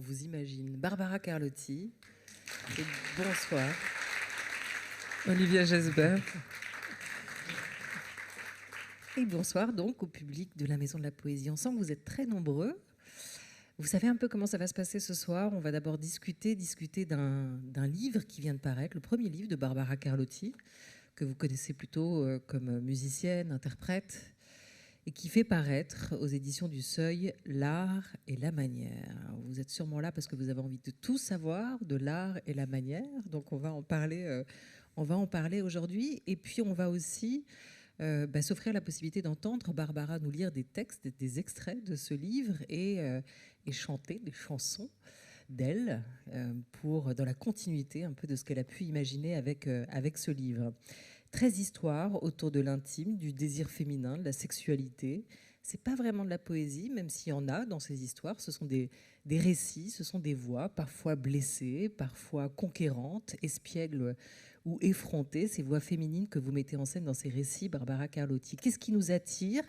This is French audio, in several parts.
vous imagine. Barbara Carlotti, et bonsoir. Olivia Gesbert. Et bonsoir donc au public de la Maison de la Poésie. Ensemble, vous êtes très nombreux. Vous savez un peu comment ça va se passer ce soir. On va d'abord discuter d'un livre qui vient de paraître, le premier livre de Barbara Carlotti, que vous connaissez plutôt comme musicienne, interprète, et qui fait paraître aux éditions du Seuil L'art et la manière. Vous êtes sûrement là parce que vous avez envie de tout savoir de l'art et la manière, donc on va en parler aujourd'hui. Et puis on va aussi s'offrir la possibilité d'entendre Barbara nous lire des textes, des extraits de ce livre et chanter des chansons d'elle dans la continuité un peu de ce qu'elle a pu imaginer avec ce livre. 13 histoires autour de l'intime, du désir féminin, de la sexualité. C'est pas vraiment de la poésie, même s'il y en a dans ces histoires. Ce sont des récits, ce sont des voix, parfois blessées, parfois conquérantes, espiègles ou effrontées. Ces voix féminines que vous mettez en scène dans ces récits, Barbara Carlotti. Qu'est-ce qui nous attire?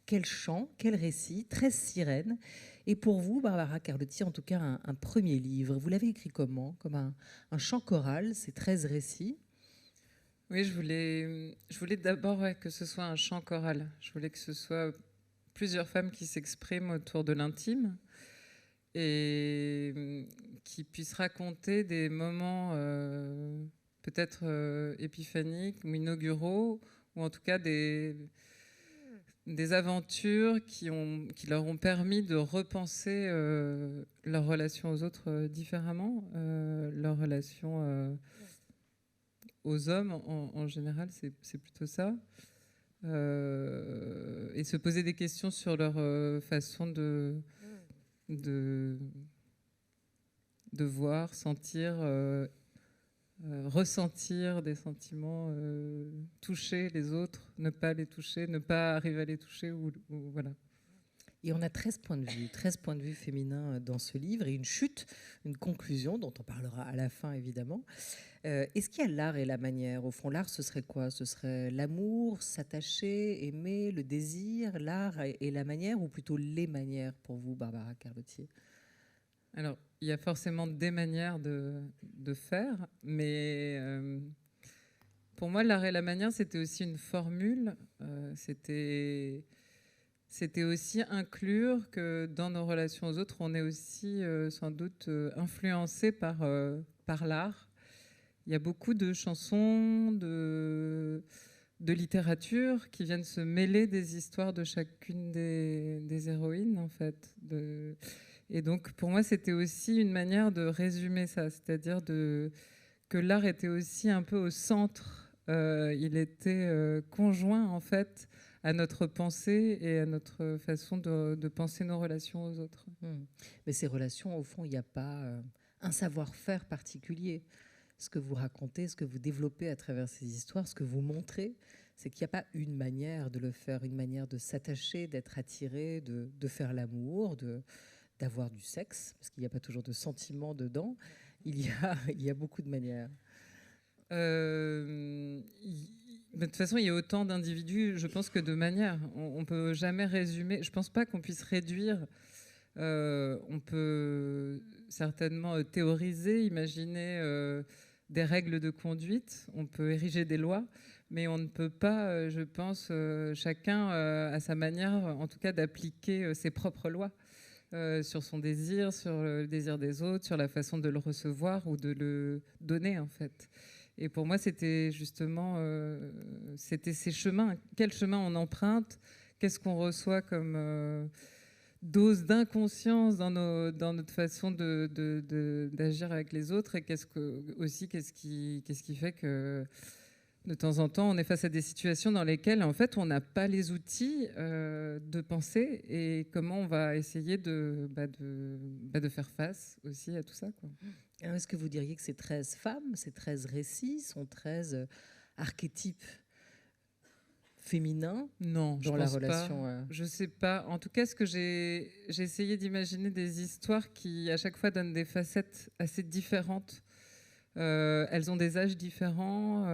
Quel chant, quel récit? 13 sirènes. Et pour vous, Barbara Carlotti, en tout cas, un premier livre. Vous l'avez écrit comment? Comme un chant choral, ces 13 récits. Oui, je voulais d'abord que ce soit un chant choral. Je voulais que ce soit plusieurs femmes qui s'expriment autour de l'intime et qui puissent raconter des moments peut-être épiphaniques ou inauguraux, ou en tout cas des aventures qui leur ont permis de repenser leur relation aux autres différemment, leur relation aux hommes en général, c'est plutôt ça. Et se poser des questions sur leur façon de voir, sentir, ressentir des sentiments, toucher les autres, ne pas les toucher, ne pas arriver à les toucher, ou voilà. Et on a 13 points de vue féminins dans ce livre, et une chute, une conclusion dont on parlera à la fin évidemment. Est-ce qu'il y a l'art et la manière? Au fond, l'art, ce serait quoi? Ce serait l'amour, s'attacher, aimer, le désir, l'art et la manière, ou plutôt les manières pour vous, Barbara Carlotti? Alors, il y a forcément des manières de faire, mais pour moi, l'art et la manière, c'était aussi une formule. C'était aussi inclure que dans nos relations aux autres, on est aussi sans doute influencé par l'art. Il y a beaucoup de chansons, de littérature qui viennent se mêler des histoires de chacune des héroïnes, en fait. Et donc, pour moi, c'était aussi une manière de résumer ça, c'est-à-dire que l'art était aussi un peu au centre. Il était conjoint, en fait, à notre pensée et à notre façon de penser nos relations aux autres. Mais ces relations, au fond, il n'y a pas un savoir-faire particulier. Ce que vous racontez, ce que vous développez à travers ces histoires, ce que vous montrez, c'est qu'il n'y a pas une manière de le faire, une manière de s'attacher, d'être attiré, de faire l'amour, d'avoir du sexe, parce qu'il n'y a pas toujours de sentiments dedans. Il y a beaucoup de manières. De toute façon, il y a autant d'individus, je pense, que de manières. On ne peut jamais résumer. Je ne pense pas qu'on puisse réduire. On peut certainement théoriser, imaginer des règles de conduite. On peut ériger des lois, mais on ne peut pas, je pense, chacun à sa manière, en tout cas, d'appliquer ses propres lois sur son désir, sur le désir des autres, sur la façon de le recevoir ou de le donner, en fait. Et pour moi, c'était justement c'était ces chemins. Quel chemin on emprunte? Qu'est-ce qu'on reçoit comme dose d'inconscience dans notre façon d'agir avec les autres? Et qu'est-ce qui fait que de temps en temps, on est face à des situations dans lesquelles, en fait, on n'a pas les outils de penser, et comment on va essayer de faire face aussi à tout ça, quoi. Alors, est-ce que vous diriez que ces 13 femmes, ces 13 récits sont 13 archétypes féminins? Non, dans la relation pas. Je sais pas. En tout cas, ce que j'ai essayé d'imaginer des histoires qui, à chaque fois, donnent des facettes assez différentes. Elles ont des âges différents.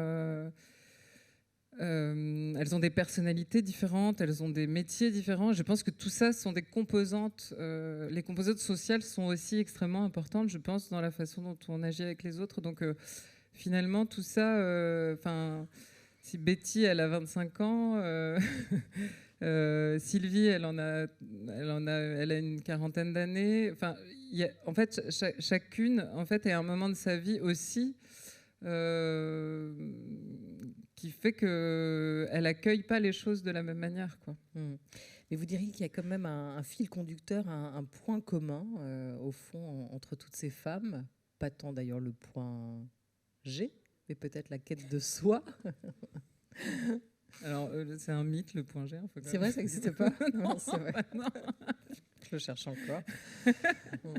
elles ont des personnalités différentes, elles ont des métiers différents. Je pense que tout ça sont des composantes. Les composantes sociales sont aussi extrêmement importantes, je pense, dans la façon dont on agit avec les autres. Donc, finalement, tout ça, si Betty, elle a 25 ans, Sylvie, elle a une quarantaine d'années. Enfin, en fait, chacune, en fait, est à un moment de sa vie aussi. Qui fait qu'elle n'accueille pas les choses de la même manière, quoi. Mais vous diriez qu'il y a quand même un fil conducteur, un point commun, au fond, entre toutes ces femmes. Pas tant d'ailleurs le point G, mais peut-être la quête de soi. Alors, c'est un mythe, le point G. C'est vrai, ça n'existe pas. Non, c'est vrai. Non. Je cherche encore. Bon.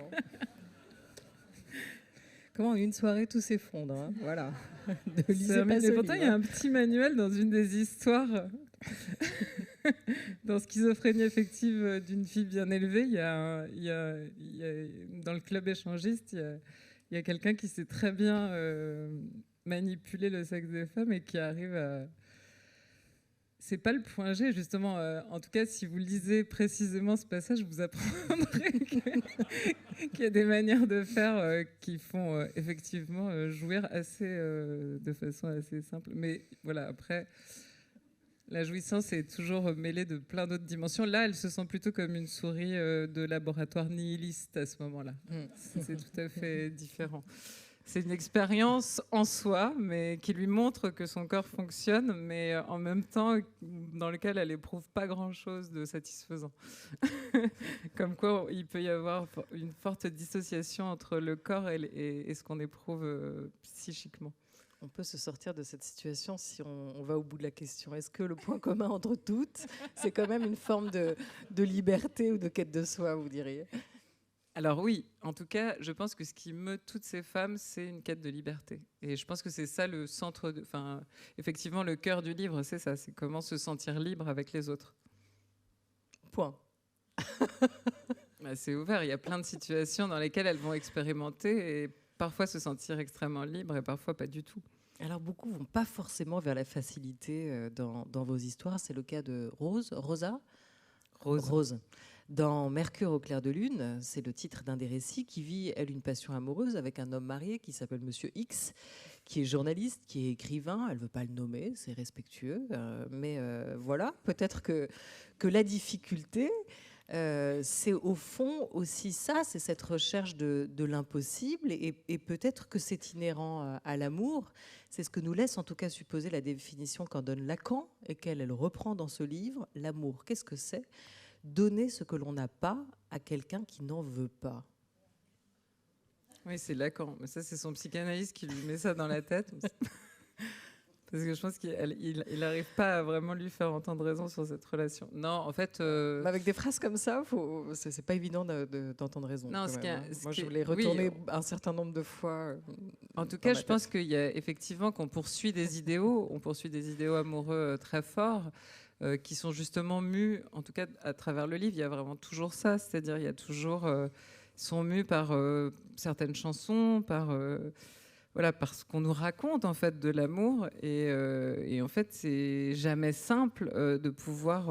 Comment une soirée tout s'effondre, hein. Voilà. Ne lisez pas ce pourtant, il y a un petit manuel dans une des histoires. Dans Schizophrénie affective d'une fille bien élevée, il y a dans le club échangiste, il y a quelqu'un qui sait très bien manipuler le sexe des femmes et qui arrive à... C'est pas le point G, justement. En tout cas, si vous lisez précisément ce passage, vous apprendrez qu'il y a des manières de faire qui font effectivement jouir de façon assez simple. Mais voilà, après, la jouissance est toujours mêlée de plein d'autres dimensions. Là, elle se sent plutôt comme une souris de laboratoire nihiliste à ce moment-là. C'est tout à fait différent. C'est une expérience en soi, mais qui lui montre que son corps fonctionne, mais en même temps, dans lequel elle n'éprouve pas grand-chose de satisfaisant. Comme quoi, il peut y avoir une forte dissociation entre le corps et ce qu'on éprouve psychiquement. On peut se sortir de cette situation si on va au bout de la question. Est-ce que le point commun entre toutes, c'est quand même une forme de liberté ou de quête de soi, vous diriez ? Alors oui, en tout cas, je pense que ce qui meut toutes ces femmes, c'est une quête de liberté. Et je pense que c'est ça le centre, effectivement, le cœur du livre, c'est ça, c'est comment se sentir libre avec les autres. Point. C'est ouvert, il y a plein de situations dans lesquelles elles vont expérimenter et parfois se sentir extrêmement libres et parfois pas du tout. Alors beaucoup vont pas forcément vers la facilité dans vos histoires. C'est le cas de Rosa. Dans Mercure au clair de lune, c'est le titre d'un des récits, qui vit, elle, une passion amoureuse avec un homme marié qui s'appelle Monsieur X, qui est journaliste, qui est écrivain. Elle ne veut pas le nommer, c'est respectueux. Mais voilà, peut-être que la difficulté, c'est au fond aussi ça, c'est cette recherche de l'impossible. Et peut-être que c'est inhérent à l'amour. C'est ce que nous laisse en tout cas supposer la définition qu'en donne Lacan et qu'elle reprend dans ce livre. L'amour, qu'est-ce que c'est ? Donner ce que l'on n'a pas à quelqu'un qui n'en veut pas. Oui, c'est Lacan. Mais ça, c'est son psychanalyste qui lui met ça dans la tête. Parce que je pense qu'il n'arrive pas à vraiment lui faire entendre raison sur cette relation. Non, en fait... Avec des phrases comme ça, c'est pas évident d'entendre raison. Non, moi, je l'ai retourné un certain nombre de fois. En tout cas, je pense qu'il y a effectivement qu'on poursuit des idéaux. On poursuit des idéaux amoureux très forts. Qui sont justement mus, en tout cas à travers le livre, il y a vraiment toujours ça, c'est-à-dire il y a toujours, ils sont mus par certaines chansons, par ce qu'on nous raconte en fait de l'amour, et en fait c'est jamais simple de pouvoir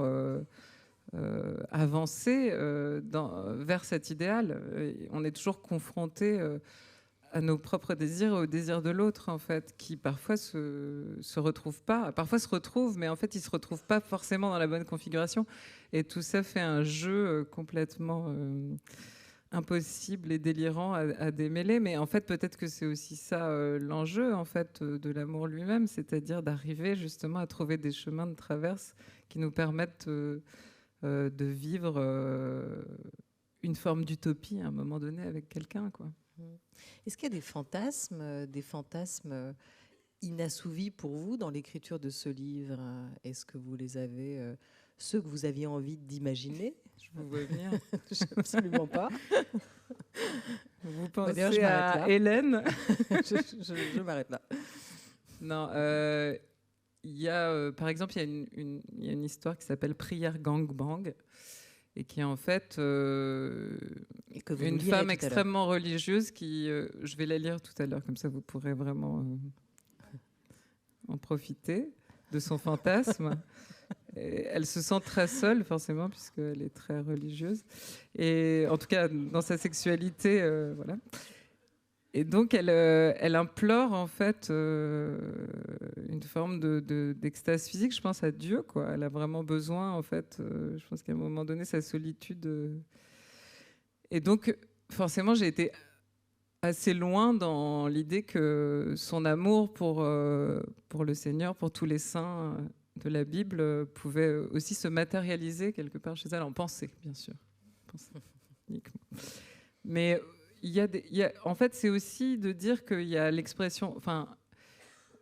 avancer vers cet idéal. On est toujours confronté à nos propres désirs et aux désirs de l'autre, en fait, qui parfois se retrouvent pas. Parfois se retrouvent, mais en fait, ils se retrouvent pas forcément dans la bonne configuration. Et tout ça fait un jeu complètement impossible et délirant à démêler. Mais en fait, peut-être que c'est aussi ça l'enjeu, en fait, de l'amour lui-même, c'est-à-dire d'arriver justement à trouver des chemins de traverse qui nous permettent de vivre une forme d'utopie à un moment donné avec quelqu'un, quoi. Est-ce qu'il y a des fantasmes inassouvis pour vous dans l'écriture de ce livre ? Est-ce que vous les avez, ceux que vous aviez envie d'imaginer ? Je vous vois venir. Absolument pas. Vous pensez à Hélène ? je m'arrête là. Non, il y a, par exemple, il y a une histoire qui s'appelle Prière Gangbang, et qui est en fait une femme extrêmement religieuse qui... je vais la lire tout à l'heure, comme ça vous pourrez vraiment en profiter. de son fantasme. Et elle se sent très seule, forcément, puisqu'elle est très religieuse. Et en tout cas, dans sa sexualité, voilà. Et donc, elle implore, en fait, une forme d'extase physique, je pense, à Dieu, quoi. Elle a vraiment besoin, en fait, je pense qu'à un moment donné, sa solitude... Et donc, forcément, j'ai été assez loin dans l'idée que son amour pour le Seigneur, pour tous les saints de la Bible, pouvait aussi se matérialiser quelque part chez elle, en pensée, bien sûr. Uniquement. Mais en fait, c'est aussi de dire qu'il y a l'expression... Enfin,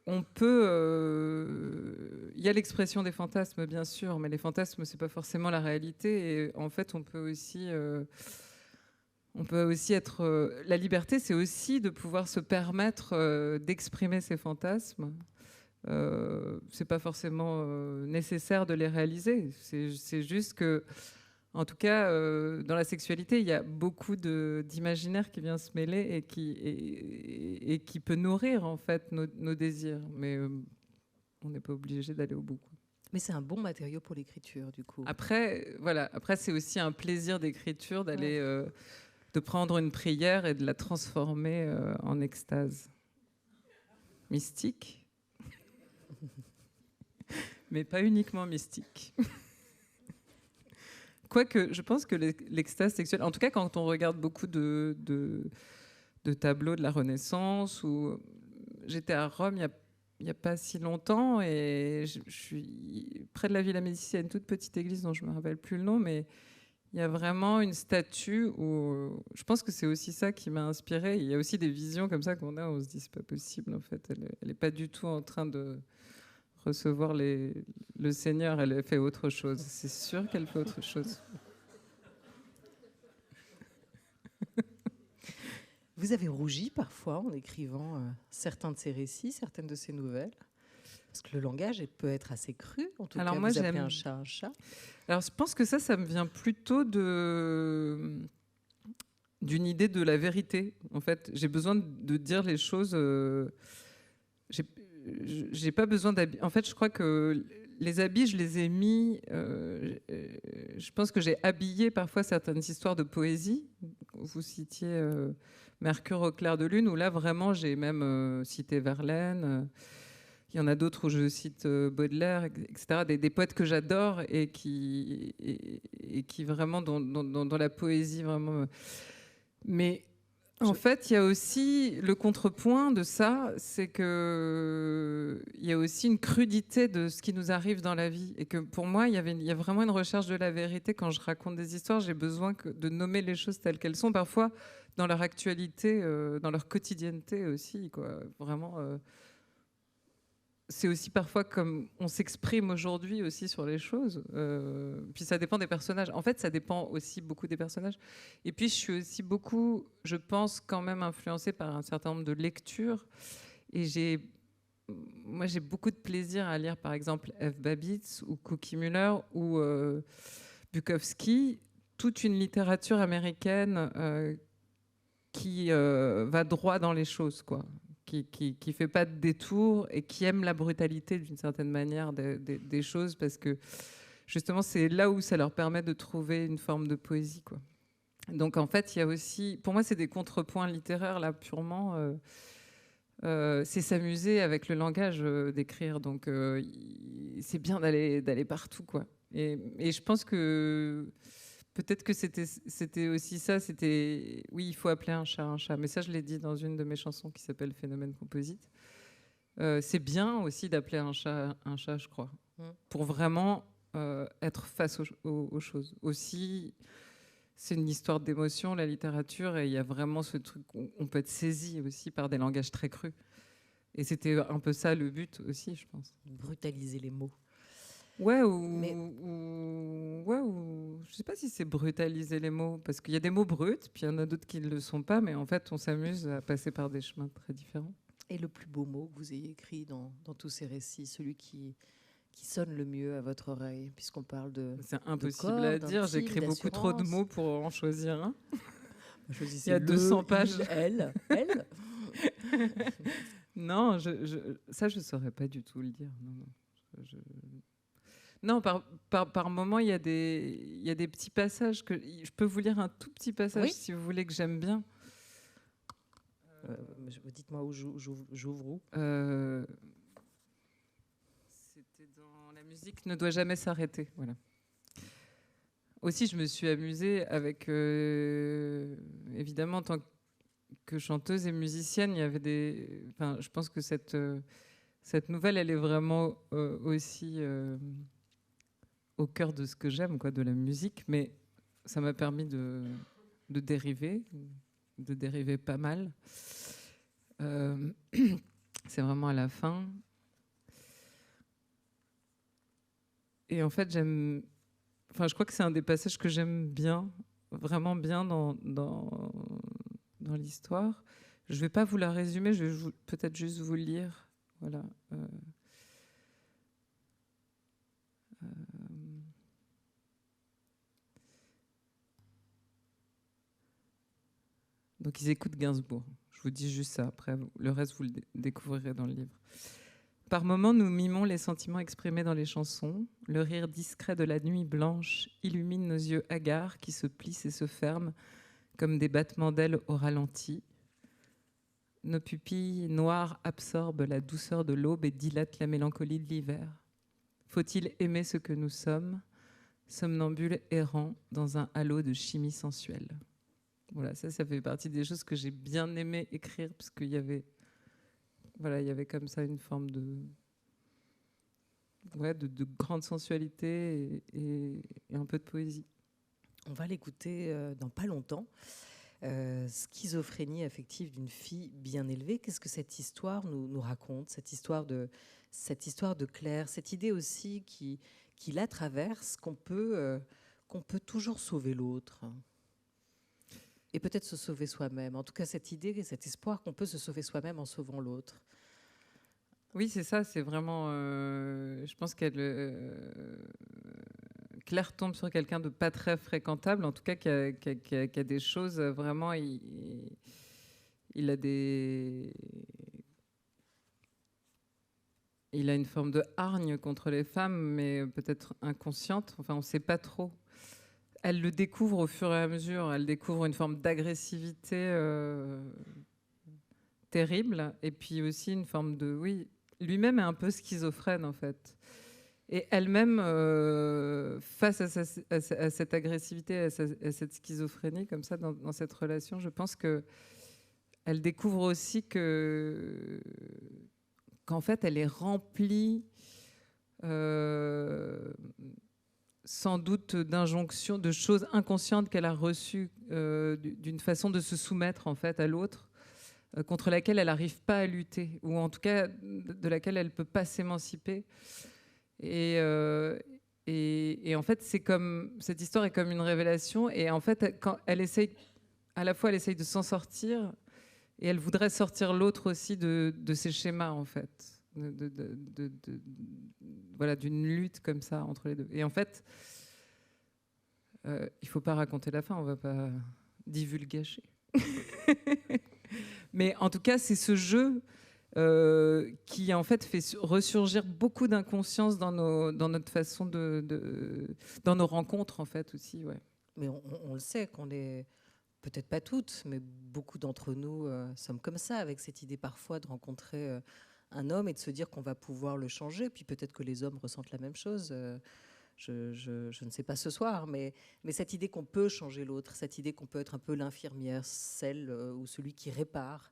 on peut... il y a l'expression des fantasmes, bien sûr, mais les fantasmes, c'est pas forcément la réalité. Et en fait, on peut aussi être... la liberté, c'est aussi de pouvoir se permettre d'exprimer ses fantasmes. C'est pas forcément nécessaire de les réaliser. C'est juste que, en tout cas, dans la sexualité, il y a beaucoup d'imaginaire qui vient se mêler et qui peut nourrir en fait nos désirs. Mais on n'est pas obligé d'aller au bout, quoi. Mais c'est un bon matériau pour l'écriture, du coup. Après, voilà. Après, c'est aussi un plaisir d'écriture d'aller, de prendre une prière et de la transformer en extase mystique. Mais pas uniquement mystique. Quoique, je pense que l'extase sexuelle, en tout cas quand on regarde beaucoup de tableaux de la Renaissance, ou j'étais à Rome il n'y a pas si longtemps, et je suis près de la Villa Médicis, il y a une toute petite église dont je ne me rappelle plus le nom, mais il y a vraiment une statue où je pense que c'est aussi ça qui m'a inspirée. Il y a aussi des visions comme ça qu'on a, on se dit c'est pas possible en fait, elle n'est pas du tout en train de recevoir le Seigneur, elle fait autre chose. C'est sûr qu'elle fait autre chose. Vous avez rougi parfois en écrivant certains de ces récits, certaines de ces nouvelles, parce que le langage peut être assez cru. En tout cas, moi, vous appelez un chat un chat. Alors, je pense que ça me vient plutôt d'une idée de la vérité. En fait, j'ai besoin de dire les choses. J'ai pas besoin d'habits. En fait, je crois que les habits, je les ai mis. Je pense que j'ai habillé parfois certaines histoires de poésie. Vous citiez Mercure au clair de lune, où là vraiment j'ai même cité Verlaine. Il y en a d'autres où je cite Baudelaire, etc. Des poètes que j'adore et qui vraiment dans la poésie vraiment. Mais en fait, il y a aussi le contrepoint de ça, c'est que il y a aussi une crudité de ce qui nous arrive dans la vie, et que pour moi, il y a vraiment une recherche de la vérité quand je raconte des histoires. J'ai besoin de nommer les choses telles qu'elles sont, parfois dans leur actualité, dans leur quotidienneté aussi, quoi. Vraiment. C'est aussi parfois comme on s'exprime aujourd'hui aussi sur les choses. Puis ça dépend des personnages. En fait, ça dépend aussi beaucoup des personnages. Et puis, je suis aussi beaucoup, je pense, quand même influencée par un certain nombre de lectures. Et moi, j'ai beaucoup de plaisir à lire, par exemple, F. Babbitt ou Cookie Muller ou Bukowski. Toute une littérature américaine qui va droit dans les choses, quoi. Qui fait pas de détour et qui aime la brutalité d'une certaine manière des choses, parce que justement c'est là où ça leur permet de trouver une forme de poésie, quoi. Donc en fait il y a aussi, pour moi c'est des contrepoints littéraires là purement, c'est s'amuser avec le langage d'écrire, donc c'est bien d'aller partout, quoi. Et je pense que peut-être que c'était aussi ça, oui, il faut appeler un chat, mais ça je l'ai dit dans une de mes chansons qui s'appelle Phénomène composite. C'est bien aussi d'appeler un chat, je crois, pour vraiment être face aux choses. Aussi, c'est une histoire d'émotion, la littérature, et il y a vraiment ce truc, on peut être saisi aussi par des langages très crus. Et c'était un peu ça le but aussi, je pense. Brutaliser les mots. Ouais, je sais pas si c'est brutaliser les mots, parce qu'il y a des mots bruts, puis il y en a d'autres qui ne le sont pas, mais en fait, on s'amuse à passer par des chemins très différents. Et le plus beau mot que vous ayez écrit dans tous ces récits, celui qui sonne le mieux à votre oreille, puisqu'on parle de... C'est impossible corps, à dire, j'écris beaucoup trop de mots pour en choisir un. Il y a 200 pages. Elle. Non, ça, je ne saurais pas du tout le dire. Non. Non, par moment, il y a des petits passages que je peux vous lire un tout petit passage si vous voulez que j'aime bien. Dites-moi où j'ouvre où. C'était dans La musique ne doit jamais s'arrêter. Voilà. Aussi, je me suis amusée avec, évidemment, en tant que chanteuse et musicienne, il y avait je pense que cette nouvelle, elle est vraiment aussi au cœur de ce que j'aime, quoi, de la musique. Mais ça m'a permis de dériver pas mal. C'est vraiment à la fin. Et en fait, je crois que c'est un des passages que j'aime bien, vraiment bien dans l'histoire. Je ne vais pas vous la résumer, je vais peut-être juste vous le lire. Voilà. Donc ils écoutent Gainsbourg. Je vous dis juste ça. Après, le reste, vous le découvrirez dans le livre. Par moments, nous mimons les sentiments exprimés dans les chansons. Le rire discret de la nuit blanche illumine nos yeux hagards qui se plissent et se ferment comme des battements d'ailes au ralenti. Nos pupilles noires absorbent la douceur de l'aube et dilatent la mélancolie de l'hiver. Faut-il aimer ce que nous sommes, somnambules errants dans un halo de chimie sensuelle? Voilà, ça fait partie des choses que j'ai bien aimé écrire parce qu'il y avait comme ça une forme de grande sensualité et un peu de poésie. On va l'écouter dans pas longtemps. Schizophrénie affective d'une fille bien élevée. Qu'est-ce que cette histoire nous raconte, cette histoire de Claire, cette idée aussi qui la traverse, qu'on peut toujours sauver l'autre et peut-être se sauver soi-même. En tout cas, cette idée, cet espoir qu'on peut se sauver soi-même en sauvant l'autre. Oui, c'est ça, c'est vraiment... je pense Claire tombe sur quelqu'un de pas très fréquentable, en tout cas qui a des choses vraiment... Il a une forme de hargne contre les femmes, mais peut-être inconsciente. Enfin, on ne sait pas trop. Elle le découvre au fur et à mesure. Elle découvre une forme d'agressivité terrible, et puis aussi une forme de... Oui, lui-même est un peu schizophrène, en fait. Et elle-même, face à cette agressivité, à cette schizophrénie, comme ça, dans cette relation, je pense qu'elle découvre aussi qu'en fait, elle est remplie sans doute d'injonctions, de choses inconscientes qu'elle a reçues, d'une façon de se soumettre en fait à l'autre, contre laquelle elle n'arrive pas à lutter, ou en tout cas de laquelle elle ne peut pas s'émanciper. Et en fait, cette histoire est comme une révélation. Et en fait, quand elle essaye, à la fois, elle essaye de s'en sortir, et elle voudrait sortir l'autre aussi de ces schémas, en fait. Voilà, d'une lutte comme ça entre les deux. Et en fait, il faut pas raconter la fin, on va pas divulgacher. Mais en tout cas, c'est ce jeu qui en fait ressurgir beaucoup d'inconscience dans notre façon dans nos rencontres en fait aussi. Ouais. Mais on le sait qu'on est peut-être pas toutes, mais beaucoup d'entre nous sommes comme ça, avec cette idée parfois de rencontrer un homme et de se dire qu'on va pouvoir le changer. Puis peut-être que les hommes ressentent la même chose. Je ne sais pas ce soir, mais cette idée qu'on peut changer l'autre, cette idée qu'on peut être un peu l'infirmière, celle ou celui qui répare.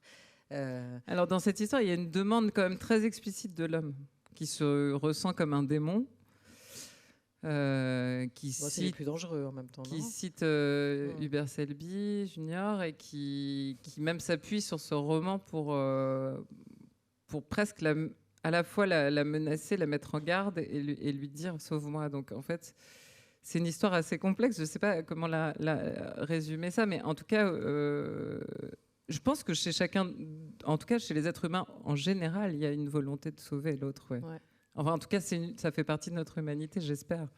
Alors dans cette histoire, il y a une demande quand même très explicite de l'homme qui se ressent comme un démon. C'est les plus dangereux en même temps. Qui cite Hubert Selby Junior et qui même s'appuie sur ce roman pour presque à la fois la menacer, la mettre en garde et lui dire sauve-moi. Donc en fait, c'est une histoire assez complexe. Je ne sais pas comment la résumer ça, mais en tout cas, je pense que chez chacun, en tout cas chez les êtres humains en général, il y a une volonté de sauver l'autre. Ouais. Ouais. Enfin, en tout cas, ça fait partie de notre humanité, j'espère.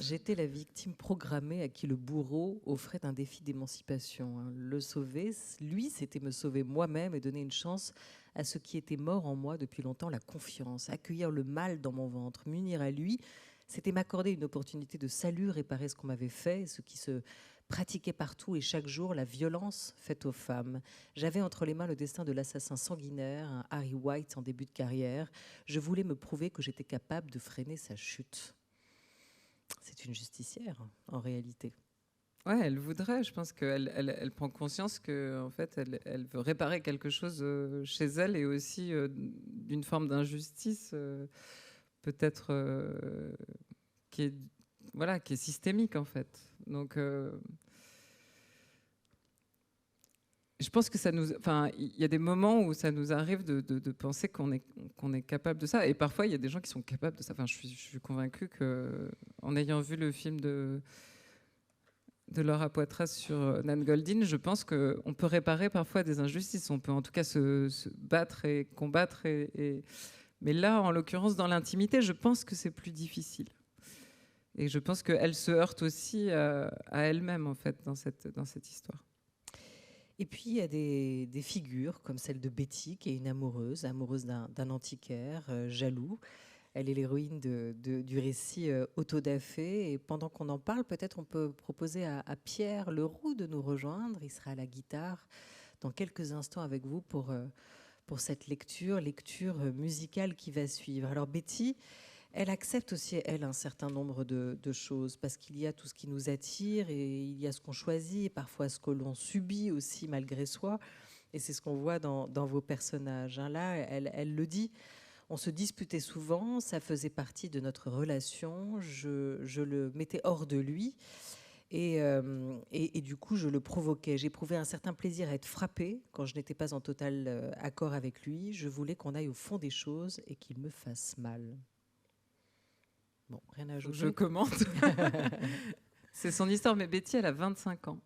J'étais la victime programmée à qui le bourreau offrait un défi d'émancipation. Le sauver, lui, c'était me sauver moi-même et donner une chance à ce qui était mort en moi depuis longtemps, la confiance, accueillir le mal dans mon ventre, m'unir à lui, c'était m'accorder une opportunité de salut, réparer ce qu'on m'avait fait, ce qui se pratiquait partout et chaque jour, la violence faite aux femmes. J'avais entre les mains le destin de l'assassin sanguinaire, un Harry White en début de carrière. Je voulais me prouver que j'étais capable de freiner sa chute. C'est une justicière, en réalité. Ouais, elle voudrait. Je pense elle prend conscience que en fait, elle veut réparer quelque chose chez elle et aussi d'une forme d'injustice, peut-être qui est qui est systémique en fait. Donc, je pense que il y a des moments où ça nous arrive de penser qu'on est capable de ça. Et parfois, il y a des gens qui sont capables de ça. Enfin, je suis convaincue qu'en ayant vu le film de Laura Poitras sur Nan Goldin, je pense qu'on peut réparer parfois des injustices. On peut en tout cas se battre et combattre. Mais là, en l'occurrence, dans l'intimité, je pense que c'est plus difficile. Et je pense qu'elle se heurte aussi à elle-même, en fait, dans cette histoire. Et puis, il y a des figures comme celle de Betty, qui est une amoureuse d'un antiquaire, jaloux. Elle est l'héroïne du récit autodafé. Et pendant qu'on en parle, peut-être on peut proposer à Pierre Leroux de nous rejoindre. Il sera à la guitare dans quelques instants avec vous pour cette lecture musicale qui va suivre. Alors Betty, elle accepte aussi, elle, un certain nombre de choses, parce qu'il y a tout ce qui nous attire et il y a ce qu'on choisit et parfois ce que l'on subit aussi malgré soi. Et c'est ce qu'on voit dans vos personnages. Là, elle le dit, on se disputait souvent, ça faisait partie de notre relation, je le mettais hors de lui et du coup, je le provoquais. J'éprouvais un certain plaisir à être frappée quand je n'étais pas en total accord avec lui. Je voulais qu'on aille au fond des choses et qu'il me fasse mal. Bon, rien à ajouter. Je commente. C'est son histoire, mais Betty, elle a 25 ans.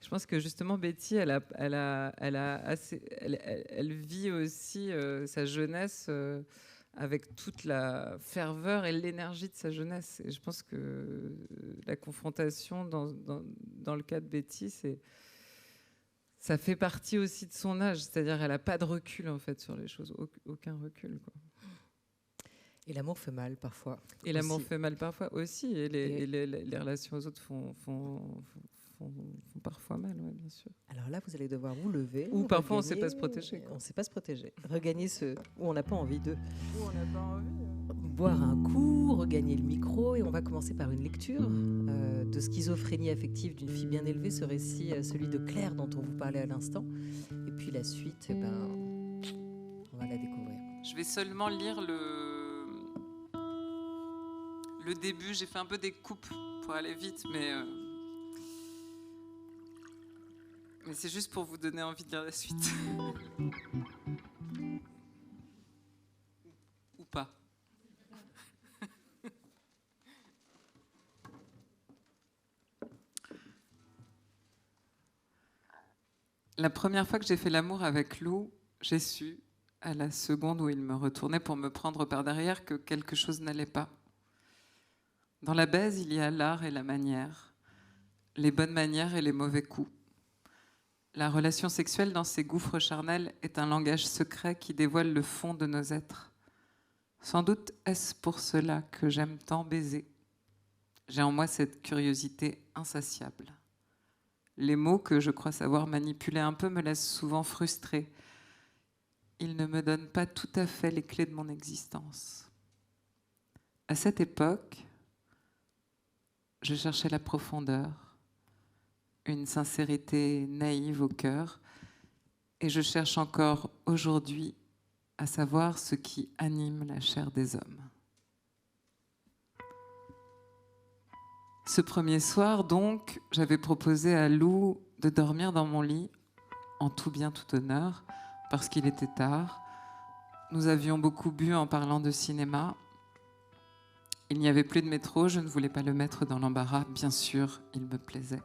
Je pense que justement, Betty, elle vit aussi sa jeunesse avec toute la ferveur et l'énergie de sa jeunesse. Et je pense que la confrontation dans le cas de Betty, ça fait partie aussi de son âge. C'est-à-dire qu'elle n'a pas de recul, en fait, sur les choses. Aucun recul, quoi. Et l'amour fait mal parfois. Et l'amour fait mal parfois aussi. Et les relations aux autres font parfois mal, ouais, bien sûr. Alors là, vous allez devoir vous lever. Ou parfois, on ne sait pas se protéger. On ne sait pas se protéger. Regagner où on n'a pas envie de. Où on n'a pas envie. Boire un coup, regagner le micro. Et on va commencer par une lecture de Schizophrénie affective d'une fille bien élevée. Ce récit, celui de Claire dont on vous parlait à l'instant. Et puis la suite, on va la découvrir. Je vais seulement lire le début. J'ai fait un peu des coupes pour aller vite, mais c'est juste pour vous donner envie de lire la suite. Ou pas. La première fois que j'ai fait l'amour avec Lou, j'ai su, à la seconde où il me retournait pour me prendre par derrière, que quelque chose n'allait pas. Dans la baise, il y a l'art et la manière, les bonnes manières et les mauvais coups. La relation sexuelle dans ces gouffres charnels est un langage secret qui dévoile le fond de nos êtres. Sans doute est-ce pour cela que j'aime tant baiser. J'ai en moi cette curiosité insatiable. Les mots que je crois savoir manipuler un peu me laissent souvent frustrée. Ils ne me donnent pas tout à fait les clés de mon existence. À cette époque, je cherchais la profondeur, une sincérité naïve au cœur, et je cherche encore aujourd'hui à savoir ce qui anime la chair des hommes. Ce premier soir, donc, j'avais proposé à Lou de dormir dans mon lit, en tout bien, tout honneur, parce qu'il était tard. Nous avions beaucoup bu en parlant de cinéma. Il n'y avait plus de métro, je ne voulais pas le mettre dans l'embarras. Bien sûr, il me plaisait.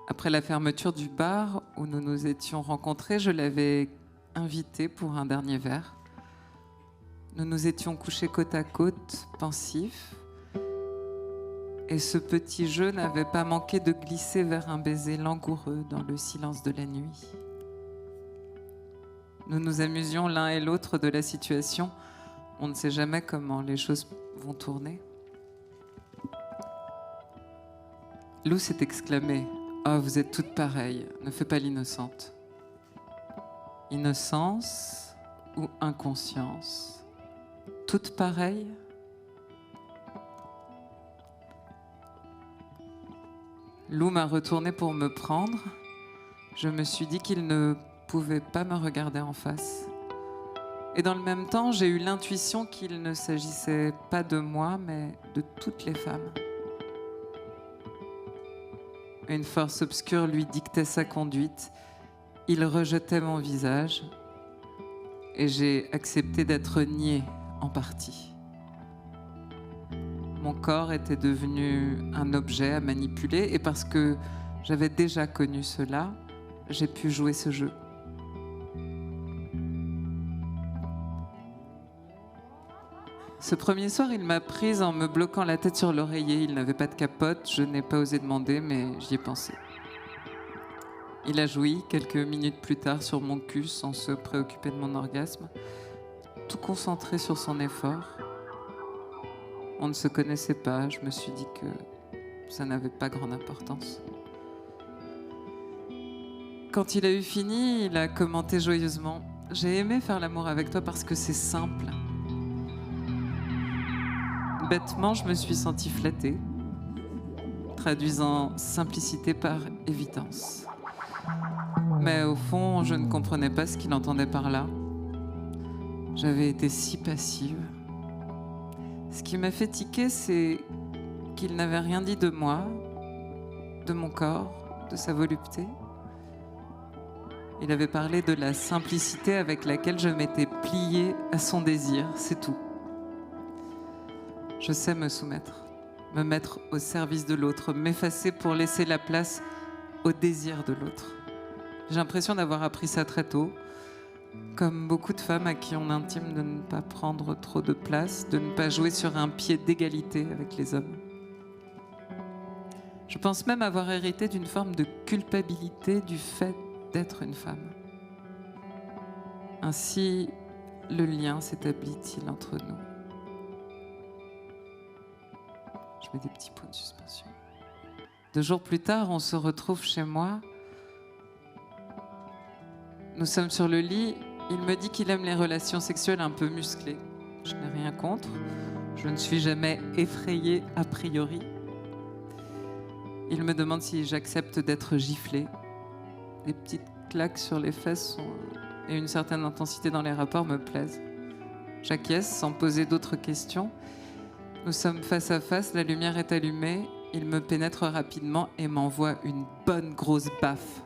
Après la fermeture du bar où nous nous étions rencontrés, je l'avais invité pour un dernier verre. Nous nous étions couchés côte à côte, pensifs. Et ce petit jeu n'avait pas manqué de glisser vers un baiser langoureux dans le silence de la nuit. nous nous amusions l'un et l'autre de la situation. On ne sait jamais comment les choses vont tourner. Lou s'est exclamée. « Oh, vous êtes toutes pareilles, ne fais pas l'innocente. » Innocence ou inconscience? Toutes pareilles? Lou m'a retourné pour me prendre. Je me suis dit qu'il ne pouvait pas me regarder en face. Et dans le même temps, j'ai eu l'intuition qu'il ne s'agissait pas de moi, mais de toutes les femmes. Une force obscure lui dictait sa conduite. Il rejetait mon visage et j'ai accepté d'être niée en partie. Mon corps était devenu un objet à manipuler et parce que j'avais déjà connu cela, j'ai pu jouer ce jeu. Ce premier soir, il m'a prise en me bloquant la tête sur l'oreiller. Il n'avait pas de capote, je n'ai pas osé demander, mais j'y ai pensé. Il a joui quelques minutes plus tard sur mon cul sans se préoccuper de mon orgasme, tout concentré sur son effort. On ne se connaissait pas, je me suis dit que ça n'avait pas grande importance. Quand il a eu fini, il a commenté joyeusement « J'ai aimé faire l'amour avec toi parce que c'est simple. » Bêtement, je me suis sentie flattée, traduisant simplicité par évidence. Mais au fond, je ne comprenais pas ce qu'il entendait par là. J'avais été si passive. Ce qui m'a fait tiquer, c'est qu'il n'avait rien dit de moi, de mon corps, de sa volupté. Il avait parlé de la simplicité avec laquelle je m'étais pliée à son désir, c'est tout. Je sais me soumettre, me mettre au service de l'autre, m'effacer pour laisser la place au désir de l'autre. J'ai l'impression d'avoir appris ça très tôt, comme beaucoup de femmes à qui on intime de ne pas prendre trop de place, de ne pas jouer sur un pied d'égalité avec les hommes. Je pense même avoir hérité d'une forme de culpabilité du fait d'être une femme. Ainsi, le lien s'établit-il entre nous. Je mets des petits points de suspension. 2 jours plus tard, on se retrouve chez moi. Nous sommes sur le lit. Il me dit qu'il aime les relations sexuelles un peu musclées. Je n'ai rien contre. Je ne suis jamais effrayée a priori. Il me demande si j'accepte d'être giflée. Les petites claques sur les fesses et une certaine intensité dans les rapports me plaisent. J'acquiesce sans poser d'autres questions. Nous sommes face à face, la lumière est allumée. Il me pénètre rapidement et m'envoie une bonne grosse baffe.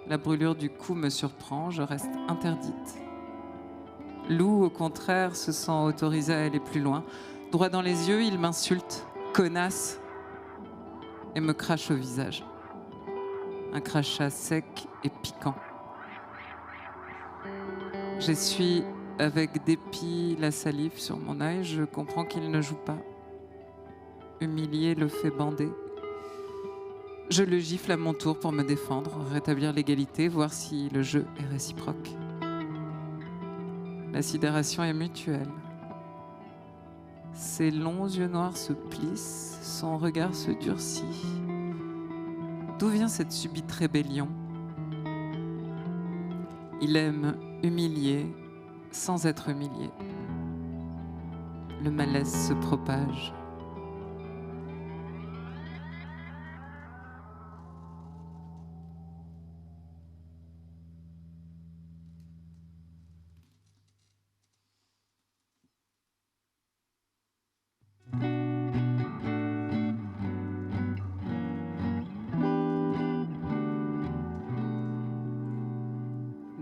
La brûlure du cou me surprend, je reste interdite. Lou, au contraire, se sent autorisé à aller plus loin. Droit dans les yeux, il m'insulte, connasse, et me crache au visage. Un crachat sec et piquant. J'essuie avec dépit la salive sur mon œil, je comprends qu'il ne joue pas. Humilié le fait bander. Je le gifle à mon tour pour me défendre, rétablir l'égalité, voir si le jeu est réciproque. La sidération est mutuelle. Ses longs yeux noirs se plissent, son regard se durcit. D'où vient cette subite rébellion? Il aime humilier sans être humilié. Le malaise se propage.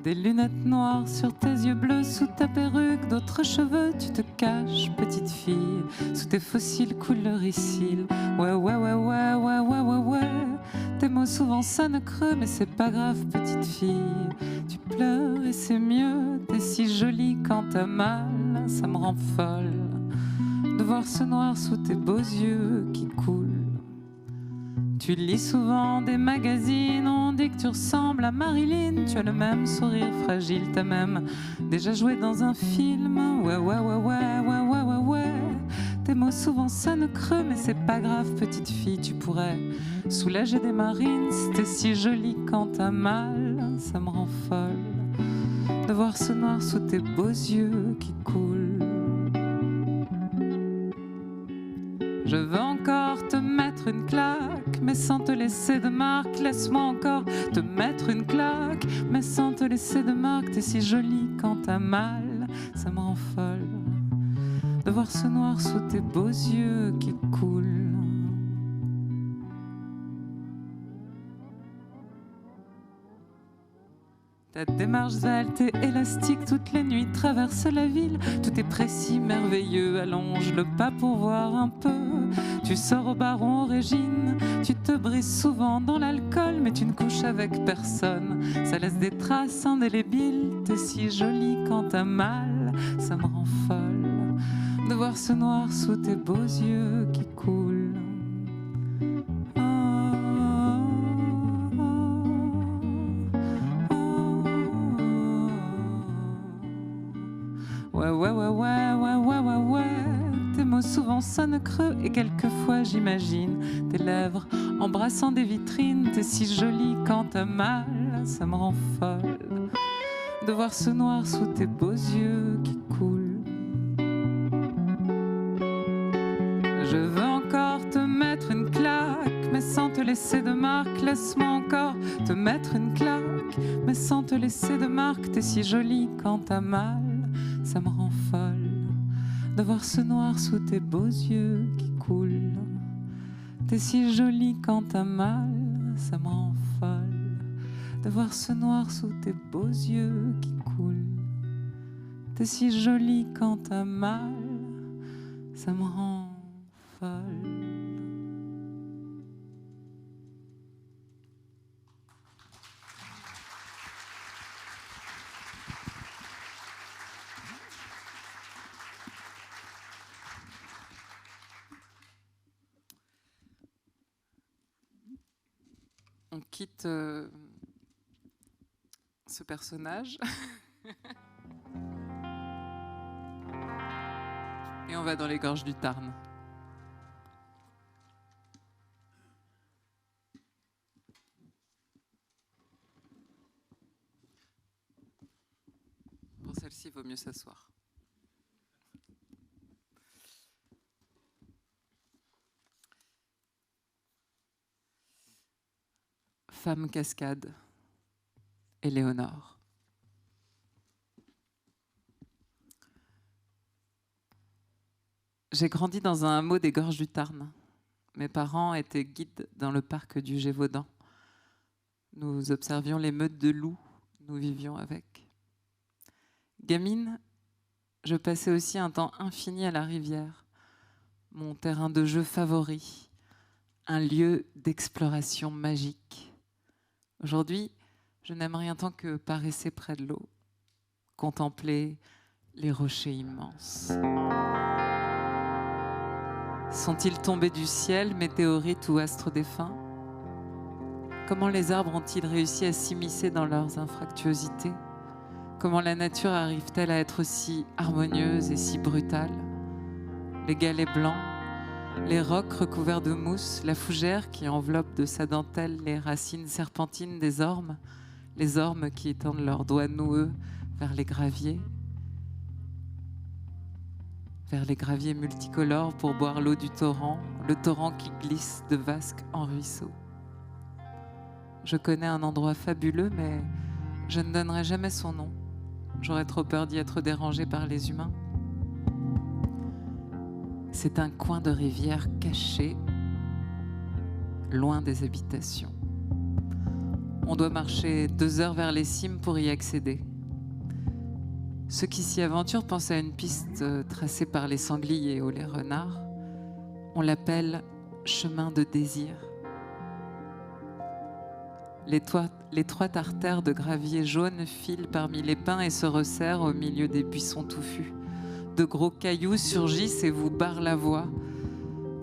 Des lunettes noires sur tes yeux bleus, sous ta perruque, d'autres cheveux, tu te caches, petite fille, sous tes fossiles couleurs-icils. Ouais, ouais, ouais, ouais, ouais, ouais, ouais, ouais. Tes mots souvent sonnent creux, mais c'est pas grave, petite fille. Tu pleures et c'est mieux, t'es si jolie quand t'as mal, ça me rend folle de voir ce noir sous tes beaux yeux qui coulent. Tu Tu lis souvent des magazines, on dit que tu ressembles à Marilyn. Tu as le même sourire fragile, t'as même déjà joué dans un film. Ouais, ouais, ouais, ouais, ouais, ouais, ouais, ouais. Tes mots souvent sonnent creux, mais c'est pas grave, petite fille, tu pourrais soulager des marines. T'es si jolie quand t'as mal, ça me rend folle de voir ce noir sous tes beaux yeux qui coulent. Je veux encore te mettre une claque, mais sans te laisser de marque. Laisse-moi encore te mettre une claque, mais sans te laisser de marque. T'es si jolie quand t'as mal, ça me rend folle de voir ce noir sous tes beaux yeux qui coulent. Ta démarche svelte et élastique toutes les nuits traverse la ville. Tout est précis, merveilleux, allonge le pas pour voir un peu. Tu sors au baron Régine, tu te brises souvent dans l'alcool, mais tu ne couches avec personne, ça laisse des traces indélébiles. T'es si jolie quand t'as mal, ça me rend folle de voir ce noir sous tes beaux yeux qui coulent. Ouais, ouais, ouais, ouais, ouais, ouais, ouais, ouais. Tes mots souvent sonnent creux et quelquefois j'imagine tes lèvres embrassant des vitrines. T'es si jolie quand t'as mal, ça me rend folle de voir ce noir sous tes beaux yeux qui coulent. Je veux encore te mettre une claque, mais sans te laisser de marque. Laisse-moi encore te mettre une claque, mais sans te laisser de marque. T'es si jolie quand t'as mal, ça me rend folle de voir ce noir sous tes beaux yeux qui coulent. T'es si jolie quand t'as mal, ça me rend folle de voir ce noir sous tes beaux yeux qui coulent. T'es si jolie quand t'as mal, ça me rend folle. On quitte ce personnage et on va dans les gorges du Tarn. Pour celle-ci, il vaut mieux s'asseoir. Femme cascade, Éléonore. J'ai grandi dans un hameau des gorges du Tarn. Mes parents étaient guides dans le parc du Gévaudan. Nous observions les meutes de loups, nous vivions avec. Gamine, je passais aussi un temps infini à la rivière, mon terrain de jeu favori, un lieu d'exploration magique. Aujourd'hui, je n'aime rien tant que paresser près de l'eau, contempler les rochers immenses. Sont-ils tombés du ciel, météorites ou astres défunts? Comment les arbres ont-ils réussi à s'immiscer dans leurs infractuosités? Comment la nature arrive-t-elle à être si harmonieuse et si brutale? Les galets blancs, les rocs recouverts de mousse, la fougère qui enveloppe de sa dentelle les racines serpentines des ormes, les ormes qui étendent leurs doigts noueux vers les graviers multicolores pour boire l'eau du torrent, le torrent qui glisse de vasque en ruisseau. Je connais un endroit fabuleux, mais je ne donnerai jamais son nom. J'aurais trop peur d'y être dérangée par les humains. C'est un coin de rivière caché, loin des habitations. On doit marcher 2 heures vers les cimes pour y accéder. Ceux qui s'y aventurent pensent à une piste tracée par les sangliers ou les renards. On l'appelle chemin de désir. L'étroite artère de gravier jaune file parmi les pins et se resserre au milieu des buissons touffus. De gros cailloux surgissent et vous barrent la voie.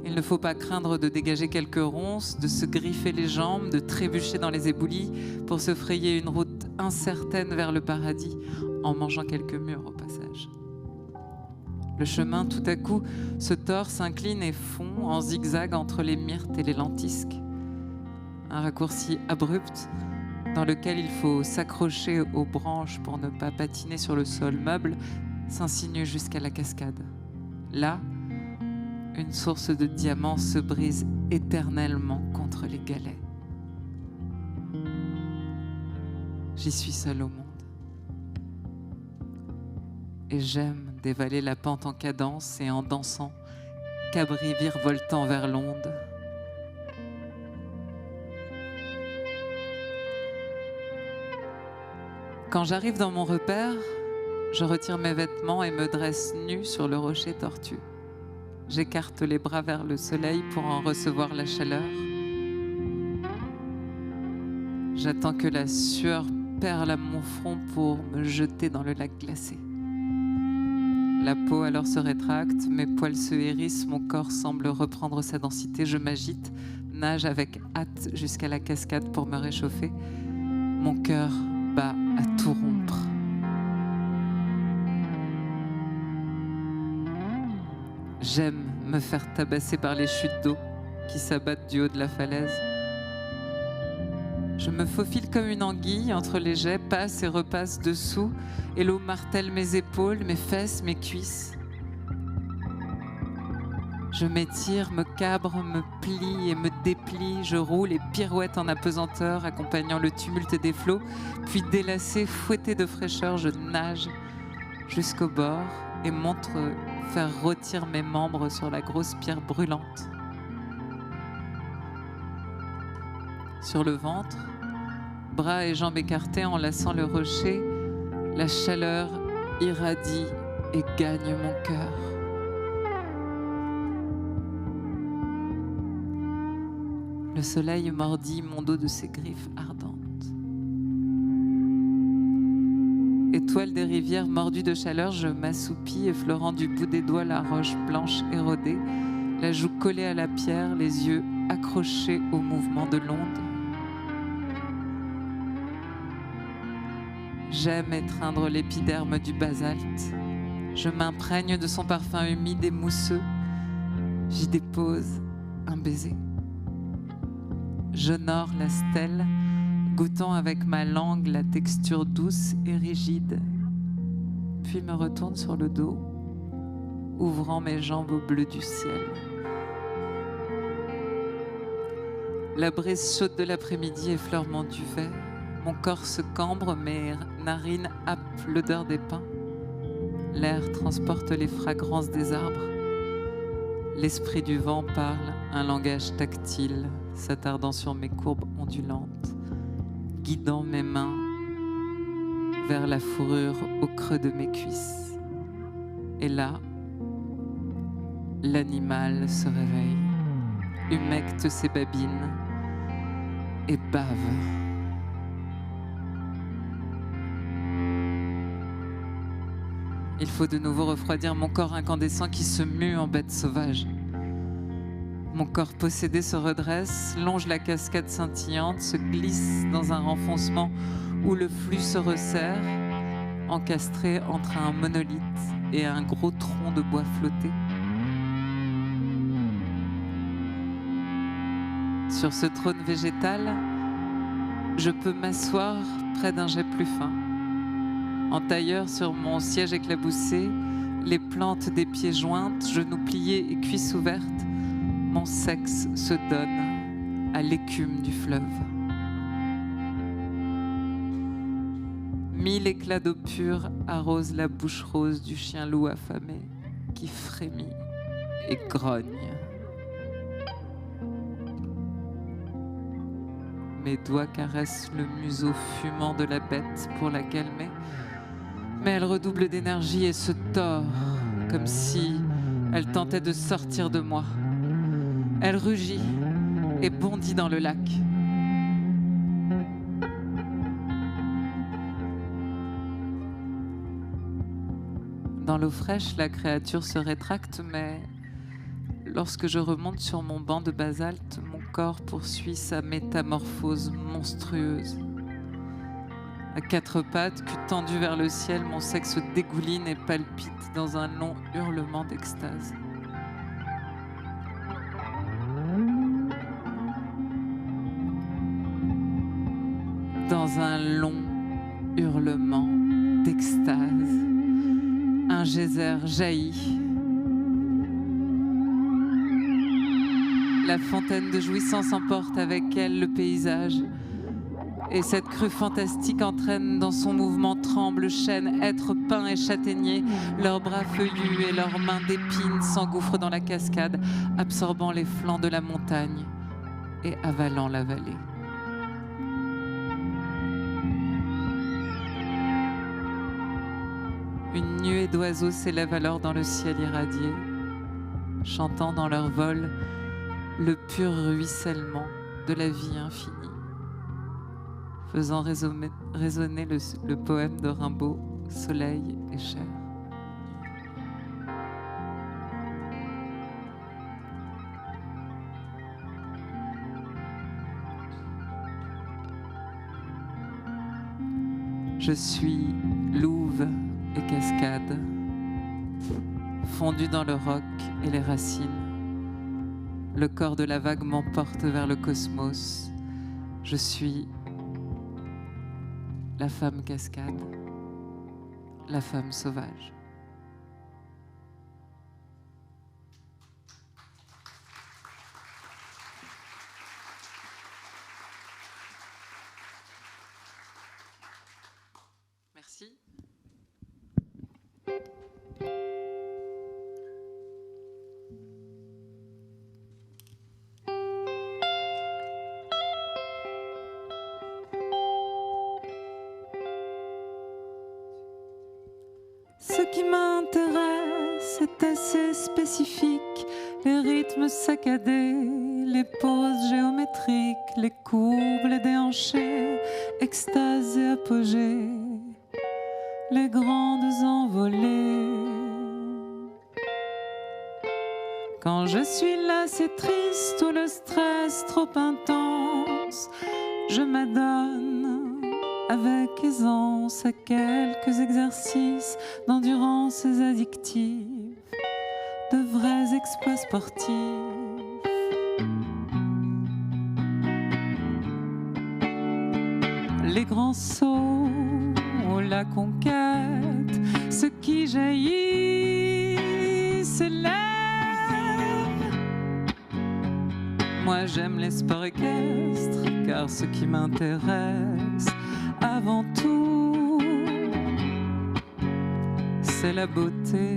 Il ne faut pas craindre de dégager quelques ronces, de se griffer les jambes, de trébucher dans les éboulis pour se frayer une route incertaine vers le paradis en mangeant quelques murs au passage. Le chemin, tout à coup, se tord, s'incline et fond en zigzag entre les myrtes et les lentisques. Un raccourci abrupt dans lequel il faut s'accrocher aux branches pour ne pas patiner sur le sol meuble s'insinue jusqu'à la cascade. Là, une source de diamants se brise éternellement contre les galets. J'y suis seule au monde. Et j'aime dévaler la pente en cadence et en dansant, cabri virevoltant vers l'onde. Quand j'arrive dans mon repère, je retire mes vêtements et me dresse nue sur le rocher tortu. J'écarte les bras vers le soleil pour en recevoir la chaleur. J'attends que la sueur perle à mon front pour me jeter dans le lac glacé. La peau alors se rétracte, mes poils se hérissent, mon corps semble reprendre sa densité. Je m'agite, nage avec hâte jusqu'à la cascade pour me réchauffer. Mon cœur bat à tout rompre. J'aime me faire tabasser par les chutes d'eau qui s'abattent du haut de la falaise. Je me faufile comme une anguille entre les jets, passe et repasse dessous, et l'eau martèle mes épaules, mes fesses, mes cuisses. Je m'étire, me cabre, me plie et me déplie, je roule et pirouette en apesanteur, accompagnant le tumulte des flots, puis délacé, fouetté de fraîcheur, je nage jusqu'au bord et montre faire rôtir mes membres sur la grosse pierre brûlante. Sur le ventre, bras et jambes écartés enlaçant le rocher, la chaleur irradie et gagne mon cœur. Le soleil mordit mon dos de ses griffes ardentes. Étoile des rivières mordues de chaleur, je m'assoupis, effleurant du bout des doigts la roche blanche érodée, la joue collée à la pierre, les yeux accrochés au mouvement de l'onde. J'aime étreindre l'épiderme du basalte. Je m'imprègne de son parfum humide et mousseux. J'y dépose un baiser. J'honore la stèle, goûtant avec ma langue la texture douce et rigide, puis me retourne sur le dos, ouvrant mes jambes au bleu du ciel. La brise chaude de l'après-midi effleure mon duvet. Mon corps se cambre, mes narines happent l'odeur des pins. L'air transporte les fragrances des arbres. L'esprit du vent parle un langage tactile, s'attardant sur mes courbes ondulantes, guidant mes mains vers la fourrure au creux de mes cuisses. Et là, l'animal se réveille, humecte ses babines et bave. Il faut de nouveau refroidir mon corps incandescent qui se mue en bête sauvage. Mon corps possédé se redresse, longe la cascade scintillante, se glisse dans un renfoncement où le flux se resserre, encastré entre un monolithe et un gros tronc de bois flotté. Sur ce trône végétal, je peux m'asseoir près d'un jet plus fin. En tailleur sur mon siège éclaboussé, les plantes des pieds jointes, genoux pliés et cuisses ouvertes, mon sexe se donne à l'écume du fleuve. 1000 éclats d'eau pure arrosent la bouche rose du chien-loup affamé qui frémit et grogne. Mes doigts caressent le museau fumant de la bête pour la calmer, mais elle redouble d'énergie et se tord comme si elle tentait de sortir de moi. Elle rugit et bondit dans le lac. Dans l'eau fraîche, la créature se rétracte, mais Lorsque je remonte sur mon banc de basalte, mon corps poursuit sa métamorphose monstrueuse. À quatre pattes, cul tendu vers le ciel, mon sexe dégouline et palpite dans un long hurlement d'extase. Dans un long hurlement d'extase, un geyser jaillit. La fontaine de jouissance emporte avec elle le paysage. Et cette crue fantastique entraîne dans son mouvement tremble, chêne, hêtre, pin et châtaignier. Leurs bras feuillus et leurs mains d'épines s'engouffrent dans la cascade, absorbant les flancs de la montagne et avalant la vallée. Une nuée d'oiseaux s'élève alors dans le ciel irradié, chantant dans leur vol le pur ruissellement de la vie infinie, faisant résonner le poème de Rimbaud, Soleil et chair. Je suis louve et cascade, fondue dans le roc et les racines. Le corps de la vague m'emporte vers le cosmos. Je suis la femme cascade, la femme sauvage. Merci. Ce qui m'intéresse est assez spécifique, les rythmes saccadés, les poses géométriques, les courbes, les déhanchés, extase et apogée, les grandes envolées. Quand je suis là, c'est triste ou le stress trop intense, je m'adonne avec aisance à quelques exercices d'endurance addictive, de vrais exploits sportifs. Les grands sauts, la conquête, ce qui jaillit s'élève. Moi j'aime les sports équestres, car ce qui m'intéresse avant tout, c'est la beauté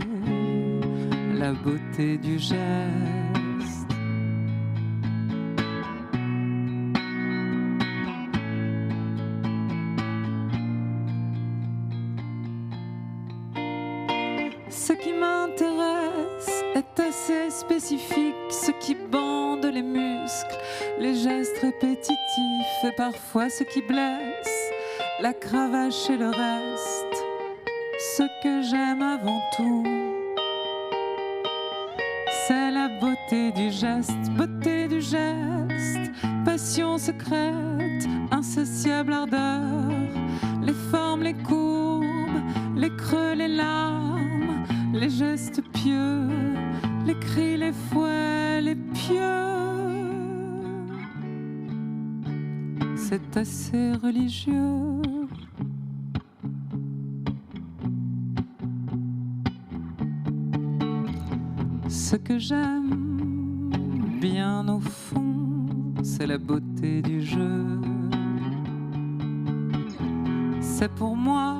du geste. Ce qui m'intéresse est assez spécifique, ce qui bande les muscles, les gestes répétitifs et parfois ce qui blesse, la cravache et le reste. Ce que j'aime avant tout, c'est la beauté du geste, passion secrète, insatiable ardeur, les formes, les courbes, les creux, les larmes, les gestes pieux, les cris, les fouets, les pieux. C'est assez religieux. Ce que j'aime bien au fond, c'est la beauté du jeu. C'est pour moi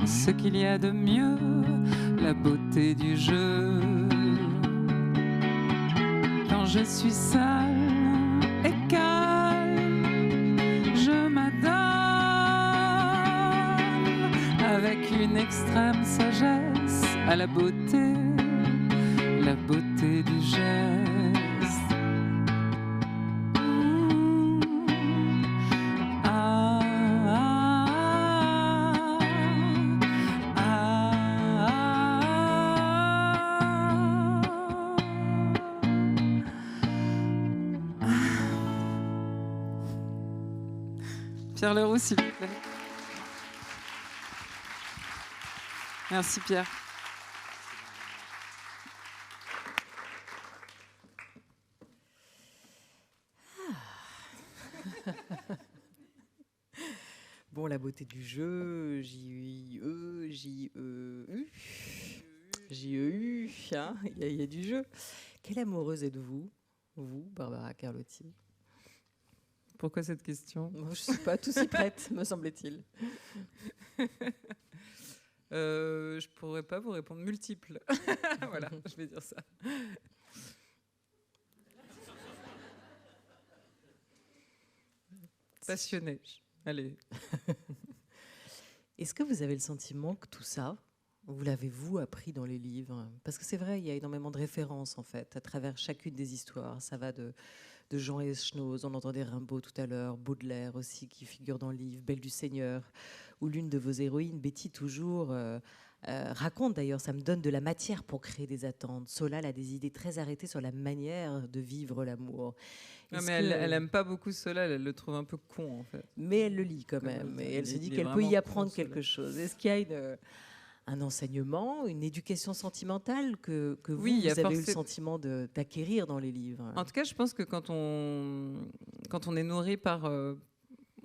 ce qu'il y a de mieux, la beauté du jeu. Quand je suis seule et calme, je m'adonne avec une extrême sagesse à la beauté du geste. Pierre Leroux, s'il vous plaît. Merci Pierre. Bon, la beauté du jeu, J-E-U, J-E-U, J-E-U, hein, il y a du jeu. Quelle amoureuse êtes-vous, vous, Barbara Carlotti? Pourquoi cette question? Moi, je ne suis pas tout si prête, me semble-t-il. Je pourrais pas vous répondre multiple. Voilà, je vais dire ça. Passionné. Allez. Est-ce que vous avez le sentiment que tout ça, vous l'avez-vous appris dans les livres? Parce que c'est vrai, il y a énormément de références, en fait, à travers chacune des histoires. Ça va de Jean Echenoz, on entendait Rimbaud tout à l'heure, Baudelaire aussi, qui figure dans le livre, Belle du Seigneur, où l'une de vos héroïnes, Betty, toujours... raconte d'ailleurs, ça me donne de la matière pour créer des attentes. Solal a des idées très arrêtées sur la manière de vivre l'amour. Non, mais elle aime pas beaucoup Solal, elle le trouve un peu con en fait. Mais elle le lit quand même, et elle se dit qu'elle peut y apprendre quelque chose. Est-ce qu'il y a un enseignement, une éducation sentimentale que oui, vous avez eu le sentiment d'acquérir dans les livres? En tout cas, je pense que quand on est nourri par...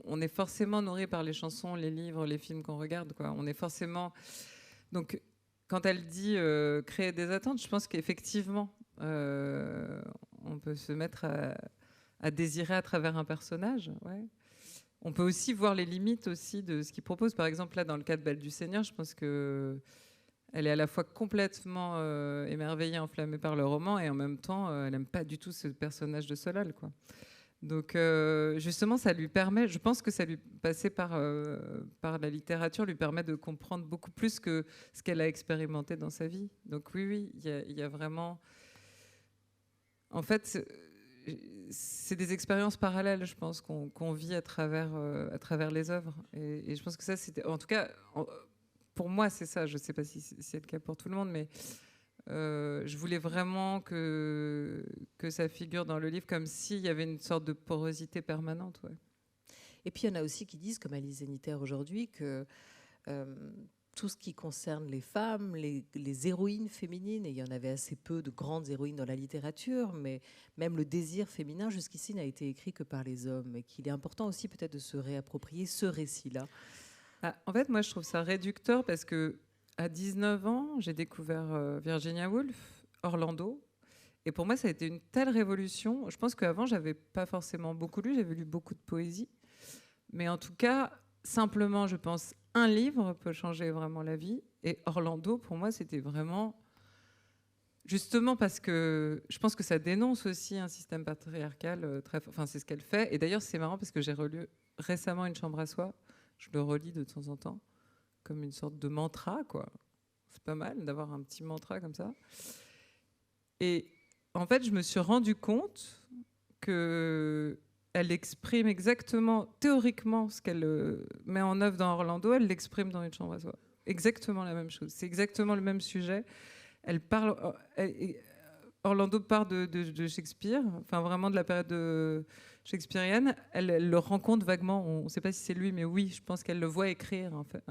on est forcément nourri par les chansons, les livres, les films qu'on regarde, quoi. On est forcément... Donc, quand elle dit créer des attentes, je pense qu'effectivement, on peut se mettre à désirer à travers un personnage. Ouais. On peut aussi voir les limites aussi de ce qu'il propose. Par exemple, là, dans le cas de Belle du Seigneur, je pense qu'elle est à la fois complètement émerveillée, enflammée par le roman, et en même temps, elle n'aime pas du tout ce personnage de Solal, quoi. Donc justement, ça lui permet, je pense que ça lui passer par la littérature lui permet de comprendre beaucoup plus que ce qu'elle a expérimenté dans sa vie. Donc oui, il y a vraiment... En fait, c'est des expériences parallèles, je pense, qu'on vit à travers les œuvres. Et je pense que ça, c'était... En tout cas, pour moi, c'est ça. Je ne sais pas si c'est le cas pour tout le monde, mais... je voulais vraiment que ça figure dans le livre comme s'il y avait une sorte de porosité permanente. Ouais. Et puis il y en a aussi qui disent, comme Alice Zeniter aujourd'hui, que tout ce qui concerne les femmes, les héroïnes féminines, et il y en avait assez peu de grandes héroïnes dans la littérature, mais même le désir féminin jusqu'ici n'a été écrit que par les hommes, et qu'il est important aussi peut-être de se réapproprier ce récit-là. En fait, moi je trouve ça réducteur parce que à 19 ans, j'ai découvert Virginia Woolf, Orlando. Et pour moi, ça a été une telle révolution. Je pense qu'avant, je n'avais pas forcément beaucoup lu. J'avais lu beaucoup de poésie. Mais en tout cas, simplement, je pense, un livre peut changer vraiment la vie. Et Orlando, pour moi, c'était vraiment... Justement parce que je pense que ça dénonce aussi un système patriarcal très fort. Enfin, c'est ce qu'elle fait. Et d'ailleurs, c'est marrant parce que j'ai relu récemment Une chambre à soi. Je le relis de temps en temps, comme une sorte de mantra, quoi. C'est pas mal d'avoir un petit mantra comme ça. Et en fait, je me suis rendu compte qu'elle exprime exactement, théoriquement, ce qu'elle met en œuvre dans Orlando, elle l'exprime dans Une chambre à soi. Exactement la même chose. C'est exactement le même sujet. Elle parle... Orlando part de Shakespeare, enfin vraiment de la période shakespearienne. Elle le rencontre vaguement. On ne sait pas si c'est lui, mais oui, je pense qu'elle le voit écrire en fait,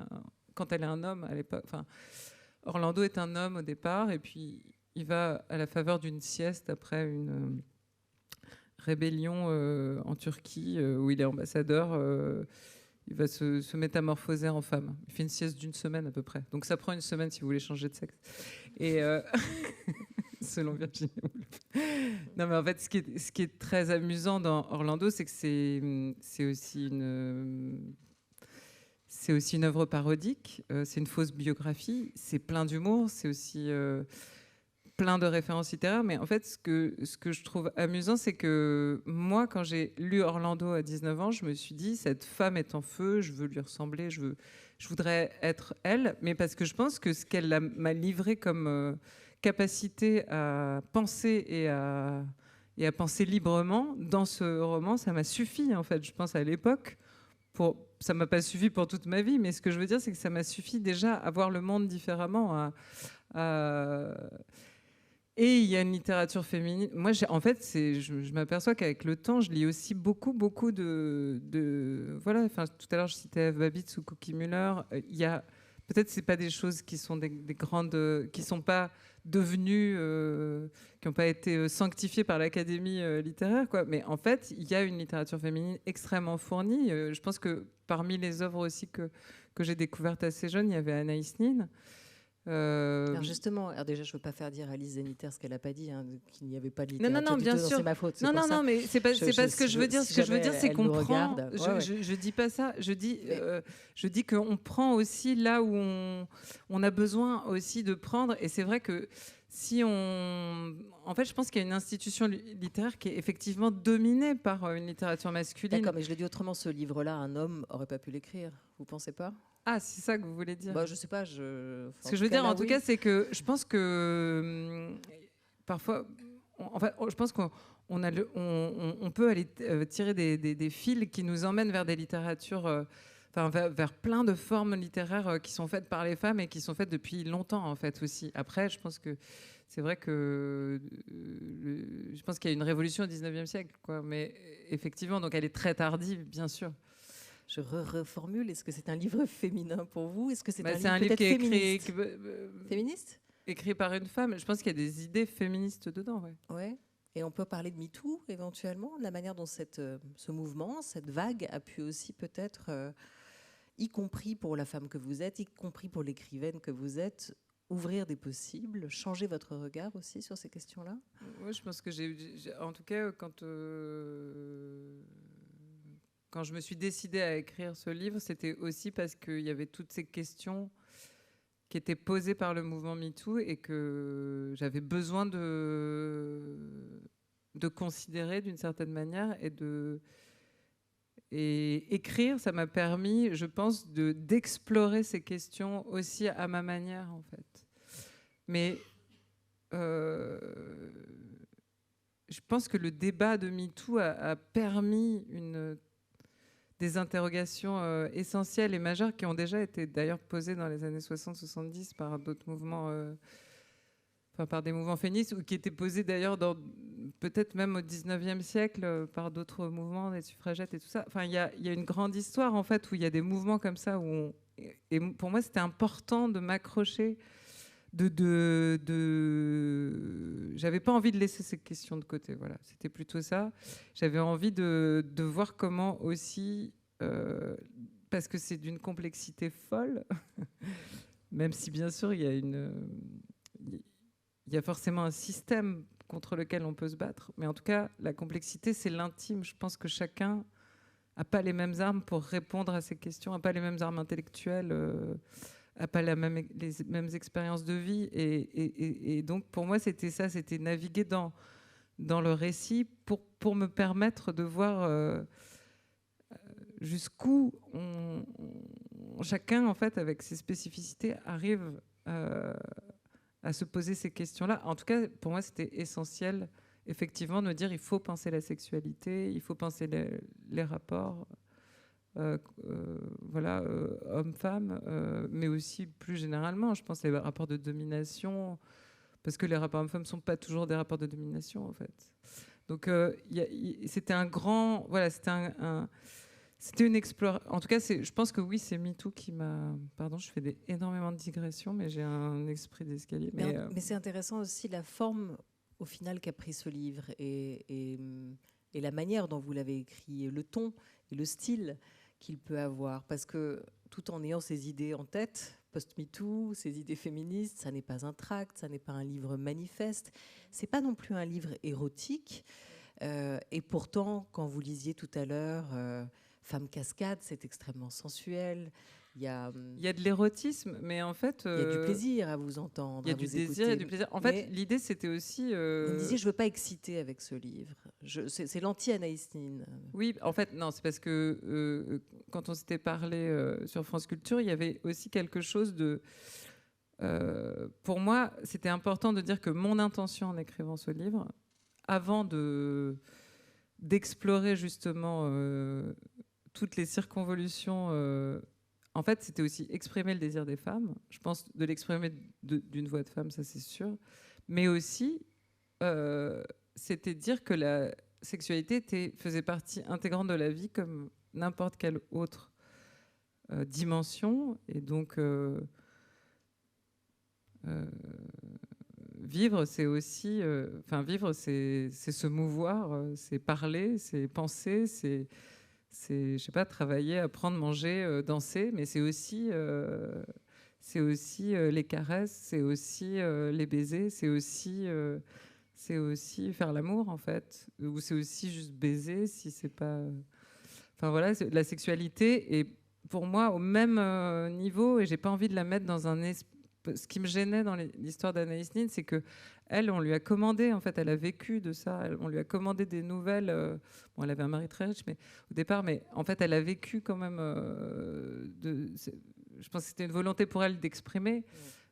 quand elle est un homme à l'époque. Enfin, Orlando est un homme au départ, et puis il va à la faveur d'une sieste après une rébellion en Turquie où il est ambassadeur. Il va se métamorphoser en femme. Il fait une sieste d'une semaine à peu près. Donc ça prend une semaine si vous voulez changer de sexe. Et selon Virginia Woolf. Non, mais en fait, ce qui est très amusant dans Orlando, c'est que c'est aussi une œuvre parodique. C'est une fausse biographie. C'est plein d'humour. C'est aussi plein de références littéraires. Mais en fait, ce que je trouve amusant, c'est que moi, quand j'ai lu Orlando à 19 ans, je me suis dit, cette femme est en feu, je veux lui ressembler, je voudrais être elle. Mais parce que je pense que ce qu'elle m'a livré comme capacité à penser et à penser librement dans ce roman, ça m'a suffi, en fait. Je pense à l'époque, ça m'a pas suffi pour toute ma vie, mais ce que je veux dire, c'est que ça m'a suffi déjà à voir le monde différemment, Et il y a une littérature féminine. Moi, en fait, je m'aperçois qu'avec le temps, je lis aussi beaucoup voilà. Enfin, tout à l'heure, je citais Eve Babitz ou Cookie Muller. Il y a peut-être c'est pas des choses qui sont des grandes, qui sont pas devenues, qui n'ont pas été sanctifiées par l'Académie littéraire, quoi. Mais en fait, il y a une littérature féminine extrêmement fournie. Je pense que parmi les œuvres aussi que j'ai découvertes assez jeune, il y avait Anaïs Nin. Alors justement, déjà, je ne veux pas faire dire à Lise Zeniter ce qu'elle n'a pas dit, hein, qu'il n'y avait pas de littérature. Non, bien sûr. C'est ma faute. Non, mais c'est pas ce que je veux dire. Ce que je veux dire, c'est qu'on prend. Je dis pas ça. Je dis qu'on prend aussi là où on a besoin aussi de prendre. Et c'est vrai que si on, en fait, je pense qu'il y a une institution littéraire qui est effectivement dominée par une littérature masculine. D'accord, mais je le dis autrement. Ce livre-là, un homme aurait pas pu l'écrire. Vous pensez pas? Ah, c'est ça que vous voulez dire? Bah, je sais pas. Ce que je veux dire, en tout cas, c'est que je pense que parfois, je pense qu'on peut aller tirer des fils qui nous emmènent vers des littératures, vers plein de formes littéraires qui sont faites par les femmes et qui sont faites depuis longtemps, en fait, aussi. Après, je pense que c'est vrai que je pense qu'il y a une révolution au 19e siècle, quoi. Mais effectivement, donc elle est très tardive, bien sûr. Je reformule. Est-ce que c'est un livre féminin pour vous? Est-ce que c'est un livre qui est féministe? Féministe? Écrit par une femme. Je pense qu'il y a des idées féministes dedans. Ouais. Et on peut parler de MeToo, éventuellement, de la manière dont ce mouvement, cette vague a pu aussi peut-être, y compris pour la femme que vous êtes, y compris pour l'écrivaine que vous êtes, ouvrir des possibles, changer votre regard aussi sur ces questions-là? Oui, je pense que en tout cas, quand je me suis décidée à écrire ce livre, c'était aussi parce qu'il y avait toutes ces questions qui étaient posées par le mouvement MeToo et que j'avais besoin de considérer d'une certaine manière et écrire, ça m'a permis, je pense, d'explorer ces questions aussi à ma manière, en fait. Mais je pense que le débat de MeToo a permis des interrogations essentielles et majeures qui ont déjà été d'ailleurs posées dans les années 60-70 par d'autres mouvements, par des mouvements féministes, ou qui étaient posées d'ailleurs peut-être même au 19e siècle par d'autres mouvements, des suffragettes et tout ça. Enfin, il y a une grande histoire en fait où il y a des mouvements comme ça et pour moi c'était important de m'accrocher. J'avais pas envie de laisser ces questions de côté, voilà, c'était plutôt ça. J'avais envie de voir comment aussi, parce que c'est d'une complexité folle, même si bien sûr il y a forcément un système contre lequel on peut se battre, mais en tout cas la complexité c'est l'intime. Je pense que chacun n'a pas les mêmes armes pour répondre à ces questions, n'a pas les mêmes armes intellectuelles, n'a pas les mêmes expériences de vie. Et donc, pour moi, c'était ça, c'était naviguer dans le récit pour me permettre de voir jusqu'où chacun, en fait, avec ses spécificités, arrive à se poser ces questions-là. En tout cas, pour moi, c'était essentiel, effectivement, de me dire il faut penser la sexualité, il faut penser les rapports. Voilà, hommes-femmes, mais aussi plus généralement, je pense, les rapports de domination, parce que les rapports hommes-femmes ne sont pas toujours des rapports de domination, en fait. Donc, c'était un grand... Voilà, c'était une exploration. En tout cas, je pense que oui, c'est MeToo qui m'a... Pardon, je fais énormément de digressions, mais j'ai un esprit d'escalier. Mais c'est intéressant aussi la forme, au final, qu'a pris ce livre et la manière dont vous l'avez écrit, le ton et le style qu'il peut avoir, parce que tout en ayant ces idées en tête, post-MeToo, ces idées féministes, ça n'est pas un tract, ça n'est pas un livre manifeste, c'est pas non plus un livre érotique, et pourtant, quand vous lisiez tout à l'heure Femme cascade, c'est extrêmement sensuel. Il y a de l'érotisme, mais en fait... il y a du plaisir à vous entendre. Il y a du désir et du plaisir. En fait, l'idée, c'était aussi... Vous me disiez, je ne veux pas exciter avec ce livre. C'est l'anti-Anaïs Nin. Oui, en fait, non, c'est parce que quand on s'était parlé sur France Culture, il y avait aussi quelque chose de... pour moi, c'était important de dire que mon intention en écrivant ce livre, avant d'explorer justement toutes les circonvolutions... en fait, c'était aussi exprimer le désir des femmes. Je pense de l'exprimer d'une voix de femme, ça c'est sûr. Mais aussi, c'était dire que la sexualité faisait partie intégrante de la vie comme n'importe quelle autre dimension. Et donc, vivre, c'est aussi... vivre, c'est se mouvoir, c'est parler, c'est penser, c'est je sais pas, travailler, apprendre, manger, danser, mais c'est aussi les caresses, c'est aussi les baisers, c'est aussi faire l'amour, en fait. Ou c'est aussi juste baiser, si c'est pas... Enfin voilà, la sexualité est pour moi au même niveau, et j'ai pas envie de la mettre dans un... Ce qui me gênait dans l'histoire d'Anaïs Nin, c'est que elle, on lui a commandé, en fait, elle a vécu de ça. On lui a commandé des nouvelles. Bon, elle avait un mari très riche, mais au départ, mais en fait, elle a vécu quand même. Je pense que c'était une volonté pour elle d'exprimer,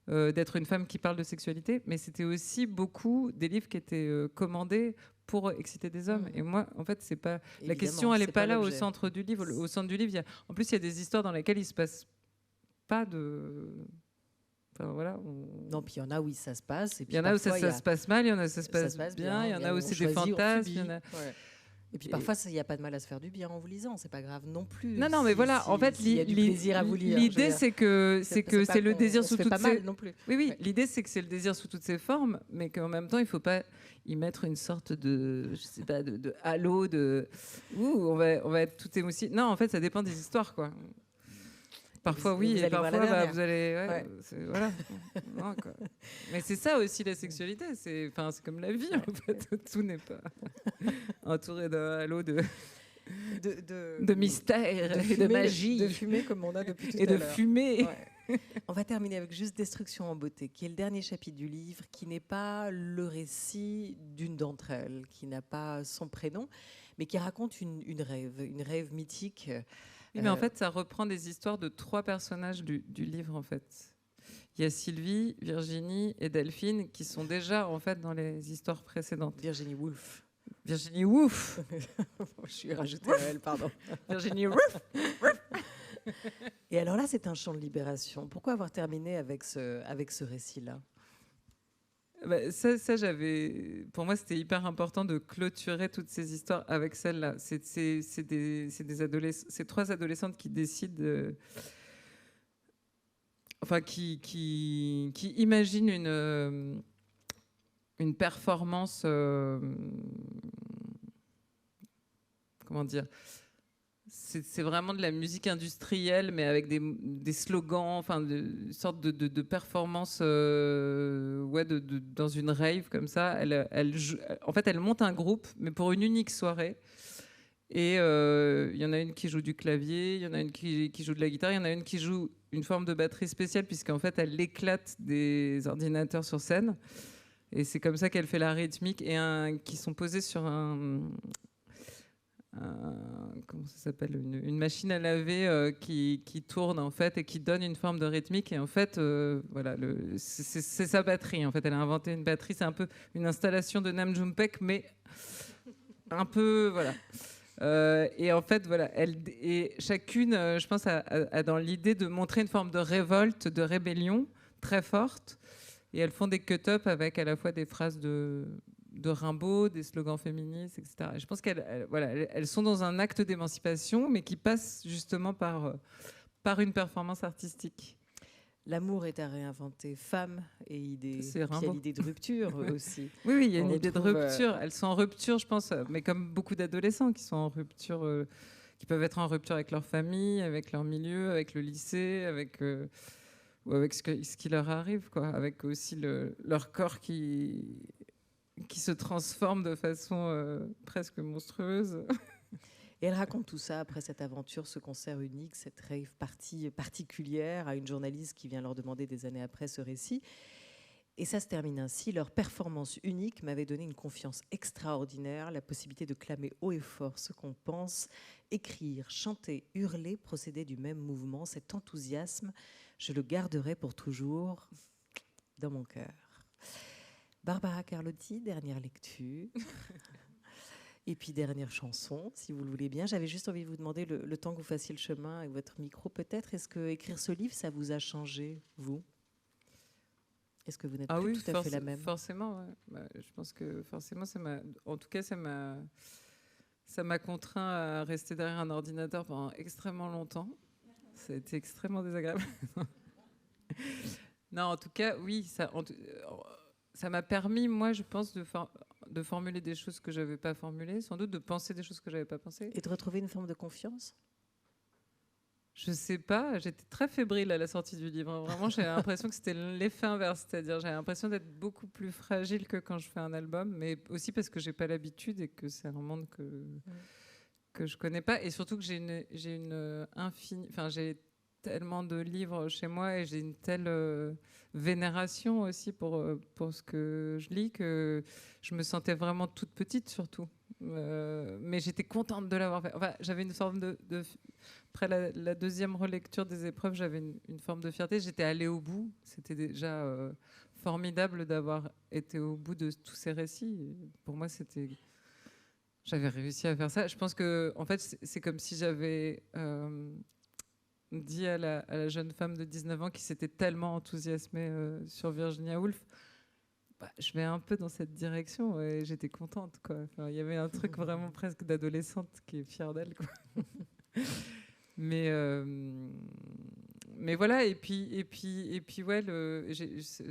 d'être une femme qui parle de sexualité, mais c'était aussi beaucoup des livres qui étaient commandés pour exciter des hommes. Et moi, en fait, c'est pas la question. Elle n'est pas là au centre du livre. Au centre du livre, en plus, il y a des histoires dans lesquelles il se passe pas de... Enfin, voilà, Non, puis il y en a où ça se passe. Il y en a où ça se passe mal, il y en a où ça se passe bien, il y en a où c'est des fantasmes. Et puis parfois, il n'y a pas de mal à se faire du bien en vous lisant, c'est pas grave non plus. Non, mais voilà, en fait, l'idée, c'est que c'est le désir sous toutes ses... non plus. Oui, l'idée, c'est que c'est le désir sous toutes ses formes, mais qu'en même temps, il ne faut pas y mettre une sorte de, je sais pas, de halo, on va être tout émoustillé. Non, en fait, ça dépend des histoires, quoi. Parfois oui, et parfois vous allez... Voilà. Non, quoi. Mais c'est ça aussi la sexualité, c'est comme la vie, en fait. Tout n'est pas entouré d'un halo de mystère et de magie. De fumée comme on a depuis tout à l'heure. Et de fumée. On va terminer avec juste Destruction en beauté, qui est le dernier chapitre du livre, qui n'est pas le récit d'une d'entre elles, qui n'a pas son prénom, mais qui raconte une rêve mythique. Oui, mais en fait, ça reprend des histoires de 3 personnages du livre, en fait. Il y a Sylvie, Virginie et Delphine qui sont déjà, en fait, dans les histoires précédentes. Virginie Woolf. Virginie Woolf. Je suis rajoutée à elle, pardon. Virginie Woolf. Et alors là, c'est un chant de libération. Pourquoi avoir terminé avec ce récit-là ? Ça, pour moi, c'était hyper important de clôturer toutes ces histoires avec celle-là. C'est 3 adolescentes qui décident, qui imaginent une performance, comment dire, c'est vraiment de la musique industrielle, mais avec des slogans, une sorte de performance, dans une rave comme ça. En fait, elle monte un groupe, mais pour une unique soirée. Et il y en a une qui joue du clavier, il y en a une qui joue de la guitare, il y en a une qui joue une forme de batterie spéciale, puisqu'en fait, elle éclate des ordinateurs sur scène. Et c'est comme ça qu'elle fait la rythmique, et qui sont posés sur comment ça s'appelle, une machine à laver qui tourne, en fait, et qui donne une forme de rythmique. Et en fait, voilà, c'est sa batterie. En fait, elle a inventé une batterie. C'est un peu une installation de Nam June Paik, mais un peu, voilà. Et en fait, voilà, et chacune, je pense, a dans l'idée de montrer une forme de révolte, de rébellion très forte. Et elles font des cut-up avec à la fois des phrases de Rimbaud, des slogans féministes, etc. Et je pense qu'elles sont dans un acte d'émancipation, mais qui passe justement par une performance artistique. L'amour est à réinventer, femme et idée. C'est Puis il y a l'idée de rupture aussi. Oui, il y a une idée de rupture. Elles sont en rupture, je pense, mais comme beaucoup d'adolescents qui sont en rupture, qui peuvent être en rupture avec leur famille, avec leur milieu, avec le lycée, ou avec ce qui leur arrive, quoi, avec aussi leur corps qui se transforme de façon presque monstrueuse. Et elle raconte tout ça après cette aventure, ce concert unique, cette rave party particulière à une journaliste qui vient leur demander des années après ce récit. Et ça se termine ainsi. Leur performance unique m'avait donné une confiance extraordinaire, la possibilité de clamer haut et fort ce qu'on pense, écrire, chanter, hurler, procéder du même mouvement. Cet enthousiasme, je le garderai pour toujours dans mon cœur. Barbara Carlotti, dernière lecture. Et puis dernière chanson, si vous le voulez bien. J'avais juste envie de vous demander, le temps que vous fassiez le chemin avec votre micro peut-être, est-ce que écrire ce livre, ça vous a changé, vous ? Est-ce que vous n'êtes Ah plus oui, tout à fait la même? forcément. Ouais. Bah, je pense que forcément, en tout cas, ça m'a contraint à rester derrière un ordinateur pendant extrêmement longtemps. Ça a été extrêmement désagréable. Non, en tout cas, oui, ça m'a permis, moi, je pense, de formuler des choses que je n'avais pas formulées, sans doute de penser des choses que je n'avais pas pensées. Et de retrouver une forme de confiance? Je sais pas, j'étais très fébrile à la sortie du livre. Vraiment, j'ai l'impression que c'était l'effet inverse, c'est-à-dire j'ai l'impression d'être beaucoup plus fragile que quand je fais un album, mais aussi parce que j'ai pas l'habitude et que c'est un monde que je connais pas, et surtout que j'ai tellement de livres chez moi et j'ai une telle vénération aussi pour ce que je lis que je me sentais vraiment toute petite surtout. Mais j'étais contente de l'avoir fait. Enfin, j'avais une forme après la deuxième relecture des épreuves, j'avais une forme de fierté. J'étais allée au bout. C'était déjà formidable d'avoir été au bout de tous ces récits. Pour moi, j'avais réussi à faire ça. Je pense que, en fait, c'est comme si j'avais dit à la jeune femme de 19 ans qui s'était tellement enthousiasmée sur Virginia Woolf, bah, je vais un peu dans cette direction, et j'étais contente, quoi. Enfin, il y avait un truc vraiment presque d'adolescente qui est fière d'elle, quoi. mais voilà, et puis ouais,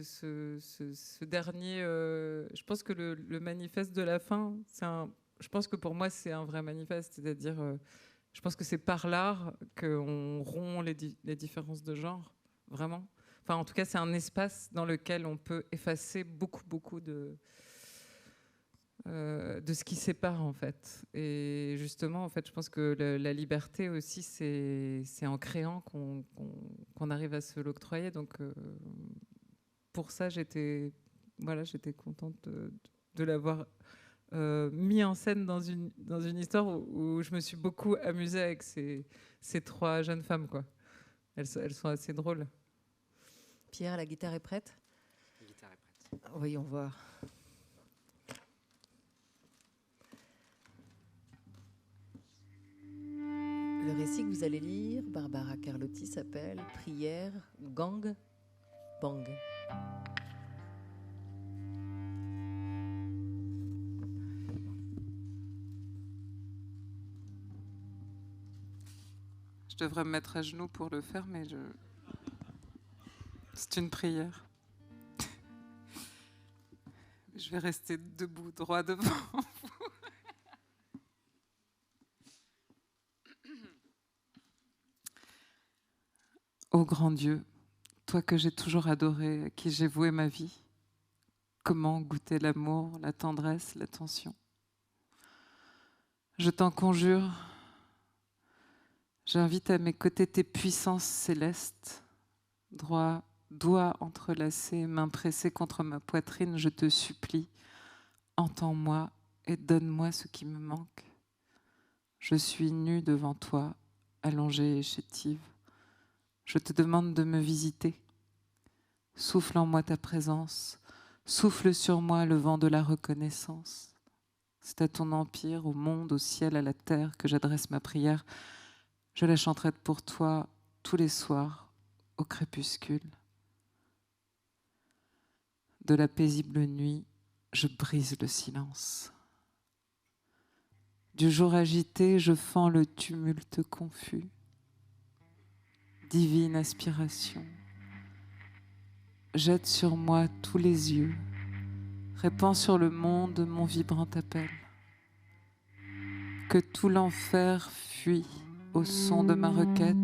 ce dernier, je pense que le manifeste de la fin, je pense que pour moi c'est un vrai manifeste, c'est-à-dire je pense que c'est par l'art qu'on rompt les différences de genre, vraiment. Enfin, en tout cas, c'est un espace dans lequel on peut effacer beaucoup de ce qui sépare, en fait. Et justement, en fait, je pense que la liberté aussi, c'est en créant qu'on arrive à se l'octroyer. Donc, pour ça, j'étais contente de l'avoir mis en scène dans une histoire où je me suis beaucoup amusée avec ces trois jeunes femmes, quoi. Elles sont assez drôles. Pierre, la guitare est prête? La guitare est prête. Voyons voir. Le récit que vous allez lire, Barbara Carlotti, s'appelle Prière, Gang, Bang. Je devrais me mettre à genoux pour le faire, mais c'est une prière. Je vais rester debout, droit devant vous. Ô grand Dieu, toi que j'ai toujours adoré, à qui j'ai voué ma vie, comment goûter l'amour, la tendresse, l'attention? Je t'en conjure, j'invite à mes côtés tes puissances célestes, droit, doigts entrelacés, mains pressées contre ma poitrine, je te supplie, entends-moi et donne-moi ce qui me manque. Je suis nue devant toi, allongée et chétive. Je te demande de me visiter. Souffle en moi ta présence, souffle sur moi le vent de la reconnaissance. C'est à ton empire, au monde, au ciel, à la terre que j'adresse ma prière. Je la chanterai pour toi tous les soirs, au crépuscule. De la paisible nuit, je brise le silence. Du jour agité, je fends le tumulte confus. Divine aspiration, jette sur moi tous les yeux, répands sur le monde mon vibrant appel. Que tout l'enfer fuit au son de ma requête,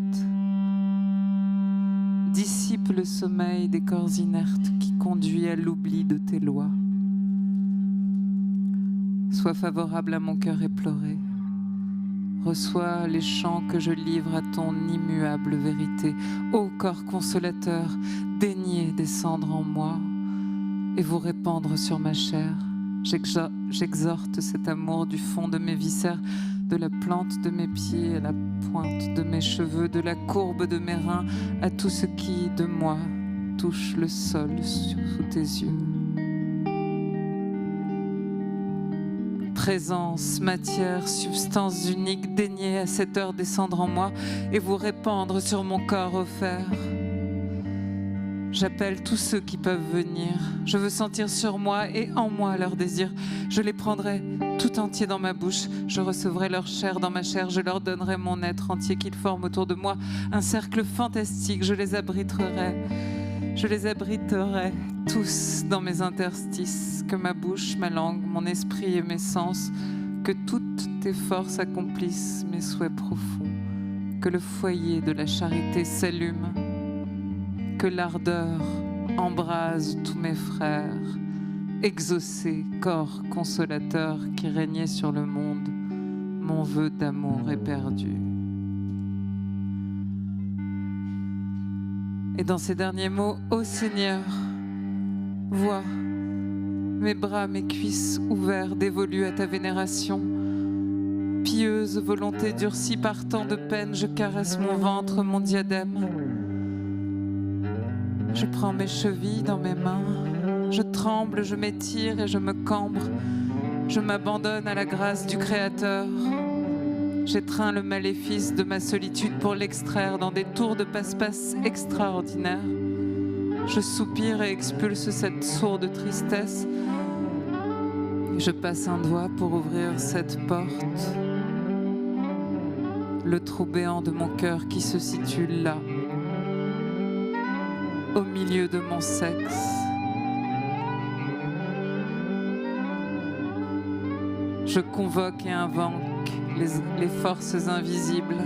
dissipe le sommeil des corps inertes qui conduit à l'oubli de tes lois. Sois favorable à mon cœur éploré. Reçois les chants que je livre à ton immuable vérité. Ô corps consolateur, daignez descendre en moi et vous répandre sur ma chair. J'exhorte cet amour du fond de mes viscères, de la plante de mes pieds à la pointe de mes cheveux, de la courbe de mes reins à tout ce qui, de moi, touche le sol sous tes yeux. Présence, matière, substance unique, daignez à cette heure descendre en moi et vous répandre sur mon corps offert. J'appelle tous ceux qui peuvent venir. Je veux sentir sur moi et en moi leur désir. Je les prendrai tout entier dans ma bouche. Je recevrai leur chair dans ma chair. Je leur donnerai mon être entier qu'ils forment autour de moi. Un cercle fantastique. Je les abriterai. Je les abriterai tous dans mes interstices. Que ma bouche, ma langue, mon esprit et mes sens, que toutes tes forces accomplissent mes souhaits profonds. Que le foyer de la charité s'allume. Que l'ardeur embrase tous mes frères, exaucé corps consolateur qui régnait sur le monde, mon vœu d'amour est perdu. Et dans ces derniers mots, ô Seigneur, vois mes bras, mes cuisses ouverts, dévolus à ta vénération. Pieuse volonté durcie par tant de peine, je caresse mon ventre, mon diadème. Je prends mes chevilles dans mes mains, je tremble, je m'étire et je me cambre. Je m'abandonne à la grâce du Créateur. J'étreins le maléfice de ma solitude pour l'extraire dans des tours de passe-passe extraordinaires. Je soupire et expulse cette sourde tristesse. Je passe un doigt pour ouvrir cette porte. Le trou béant de mon cœur qui se situe là, au milieu de mon sexe. Je convoque et invoque les forces invisibles.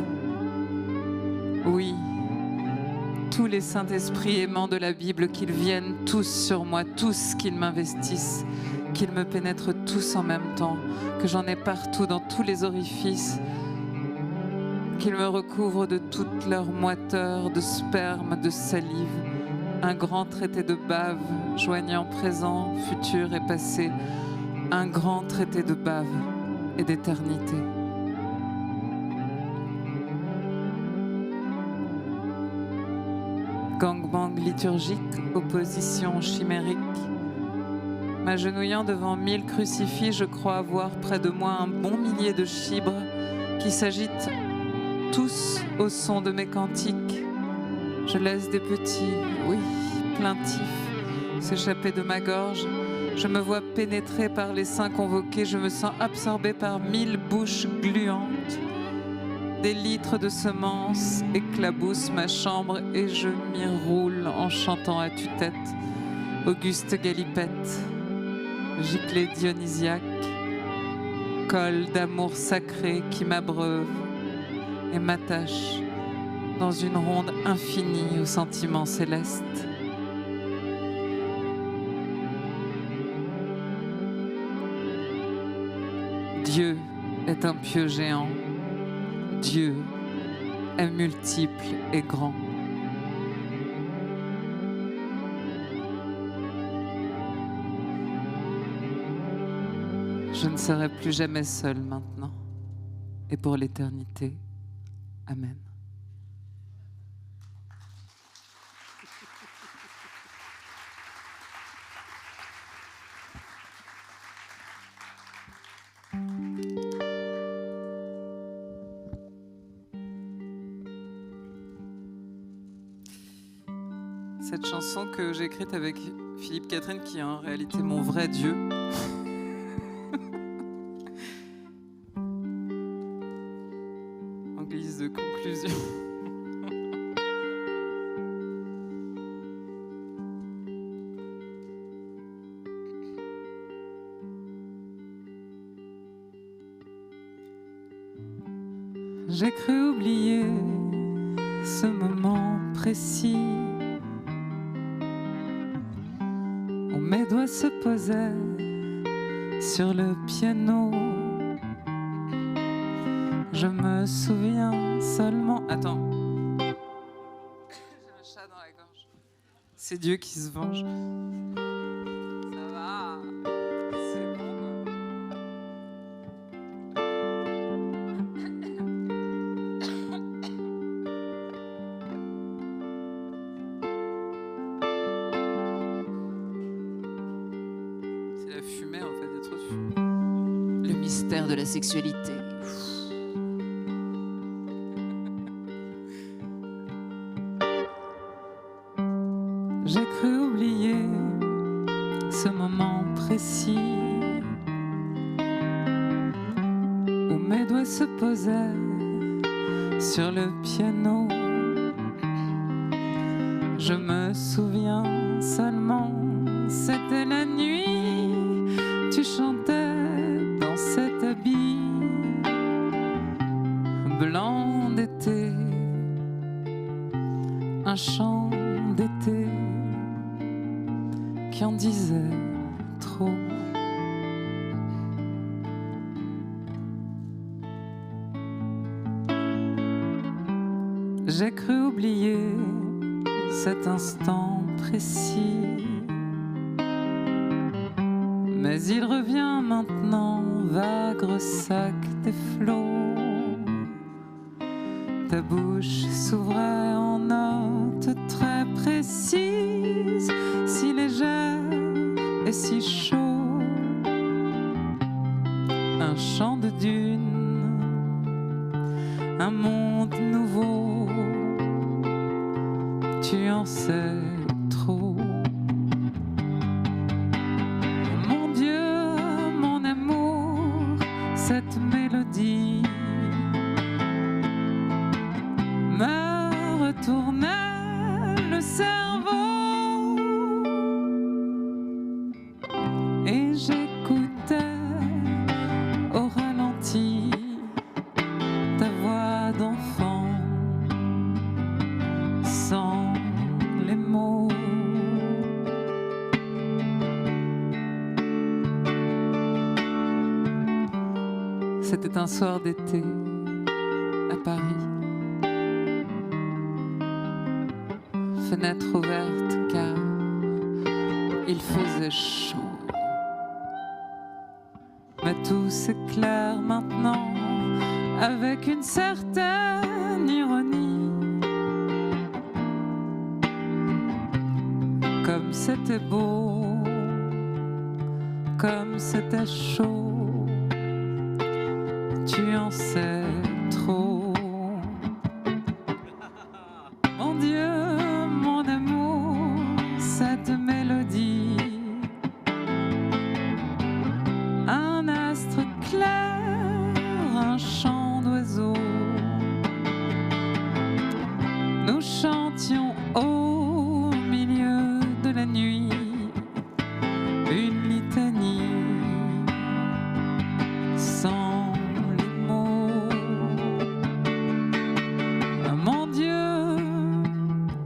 Oui, tous les Saint-Esprits aimants de la Bible, qu'ils viennent tous sur moi, tous qu'ils m'investissent, qu'ils me pénètrent tous en même temps, que j'en ai partout dans tous les orifices, qu'ils me recouvrent de toute leur moiteur, de sperme, de salive, un grand traité de bave joignant présent, futur et passé, un grand traité de bave et d'éternité. Gangbang liturgique, opposition chimérique. M'agenouillant devant 1000 crucifix, je crois avoir près de moi un bon millier de chibres qui s'agitent tous au son de mes cantiques. Je laisse des petits, oui, plaintifs, s'échapper de ma gorge. Je me vois pénétrée par les seins convoqués. Je me sens absorbée par 1000 bouches gluantes. Des litres de semences éclaboussent ma chambre et je m'y roule en chantant à tue-tête. Auguste Galipette, giclée dionysiaque, col d'amour sacré qui m'abreuve et m'attache dans une ronde infinie aux sentiments célestes. Dieu est un pieu géant. Dieu est multiple et grand. Je ne serai plus jamais seule maintenant et pour l'éternité. Amen. Cette chanson que j'ai écrite avec Philippe Catherine, qui est en réalité mon vrai Dieu. En guise de conclusion. J'ai cru oublier ce moment précis où mes doigts se posaient sur le piano. Je me souviens seulement... Attends. J'ai un chat dans la gorge. C'est Dieu qui se venge. Ça va. C'est bon, quoi. C'est la fumée, en fait. Il y a trop de fumée. Le mystère de la sexualité. J'ai cru oublier ce moment précis où mes doigts se posaient sur le piano. Je me souviens seulement, c'était la nuit, tu chantais dans cet habit blanc d'été, un chant d'été qui en disait trop. J'ai cru oublier cet instant précis, mais il revient maintenant, vague ressac des flots. Ta bouche s'ouvrait en notes très précises, si légère et si chaud. Un chant de dune, un monde nouveau. Tu en sais trop. Mon Dieu, mon amour, cette mélodie me retournait le cerveau et j'écoutais au ralenti ta voix d'enfant sans les mots. C'était un soir d'été à Paris. Fenêtre ouverte car il faisait chaud. Mais tout s'éclaire maintenant avec une certaine ironie. Comme c'était beau, comme c'était chaud, tu en sais trop. Mon Dieu, mon amour, cette mélodie, un astre clair, un chant d'oiseau. Nous chantions au milieu de la nuit une litanie sans les mots. Ah, mon Dieu,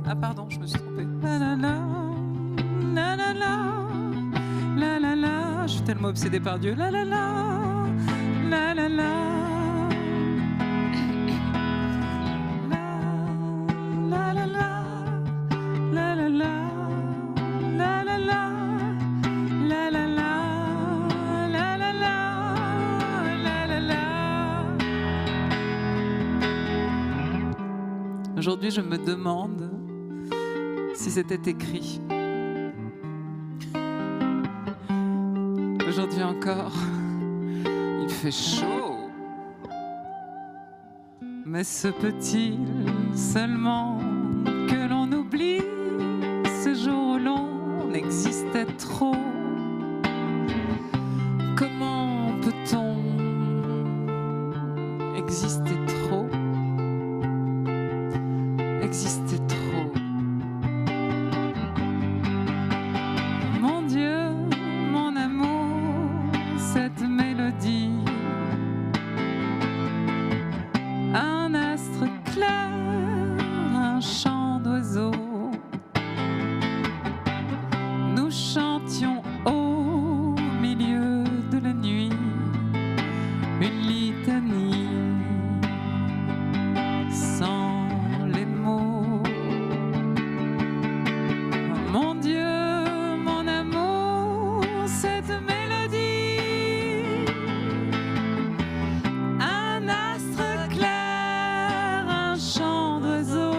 ah pardon, je me suis trompée. La la la, la la la, la la la. Je suis tellement obsédée par Dieu. La la la, la la la. La la la, la la la, la la la, la la la, la la la, la la la. Aujourd'hui, je me demande si c'était écrit. Aujourd'hui encore, il fait chaud. Mais se peut-il seulement que l'on oublie ces jours où l'on existait trop? Comment peut-on exister trop? Exister trop. Mon Dieu, mon amour, cette mélodie, un astre clair, un chant d'oiseau. Nous chantions au milieu de la nuit une litanie sans les mots. Oh, mon Dieu, mon amour, cette mélodie, un astre clair, un chant d'oiseau.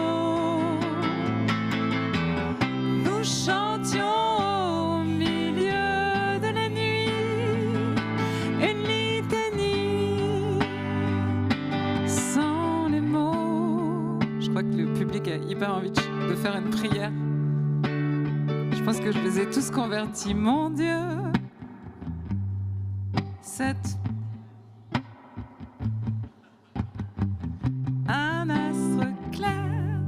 Nous chantions au milieu de la nuit une litanie sans les mots. Je crois que le public a hyper envie de faire une prière. pense que je les ai tous convertis. Mon Dieu, un astre clair,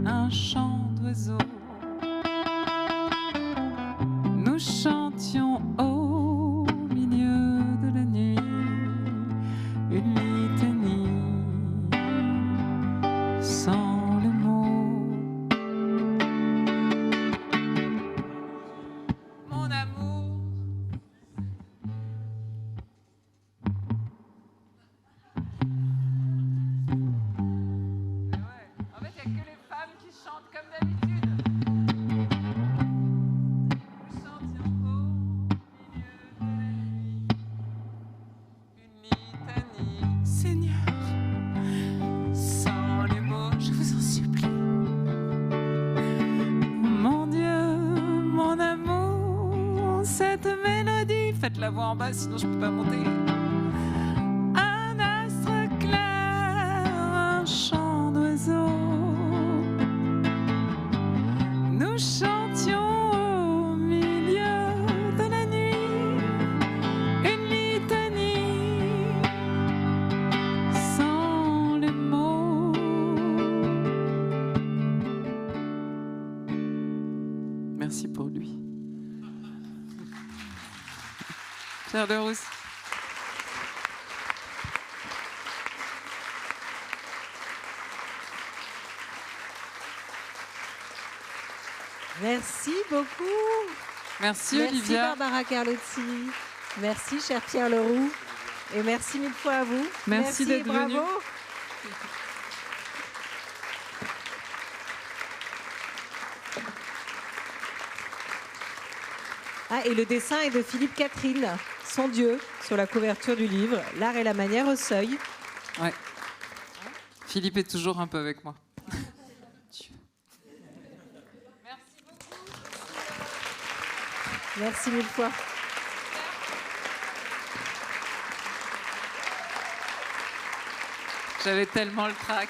un chant d'oiseaux. Nous chantions au milieu de la nuit une litanie sans les mots. Mon amour, en fait, il n'y a que les femmes qui chantent comme d'habitude. Nous chantions au milieu de la nuit une litanie. Seigneur, sans les mots, je vous en supplie. Mon Dieu, mon amour, cette mélodie. Faites la voix en bas, sinon je peux pas monter. Un astre clair, un chant d'oiseaux. Nous chantions au milieu de la nuit une litanie sans les mots. Merci pour lui. Pierre de Rousse. Merci beaucoup. Merci, Merci Olivia. Barbara Carlotti. Merci cher Pierre Leroux. Et merci mille fois à vous. Merci d'être et bravo. venu. Ah, et le dessin est de Philippe Catherine, son Dieu, sur la couverture du livre L'art et la manière au seuil. Ouais. Philippe est toujours un peu avec moi. Merci mille fois. J'avais tellement le trac.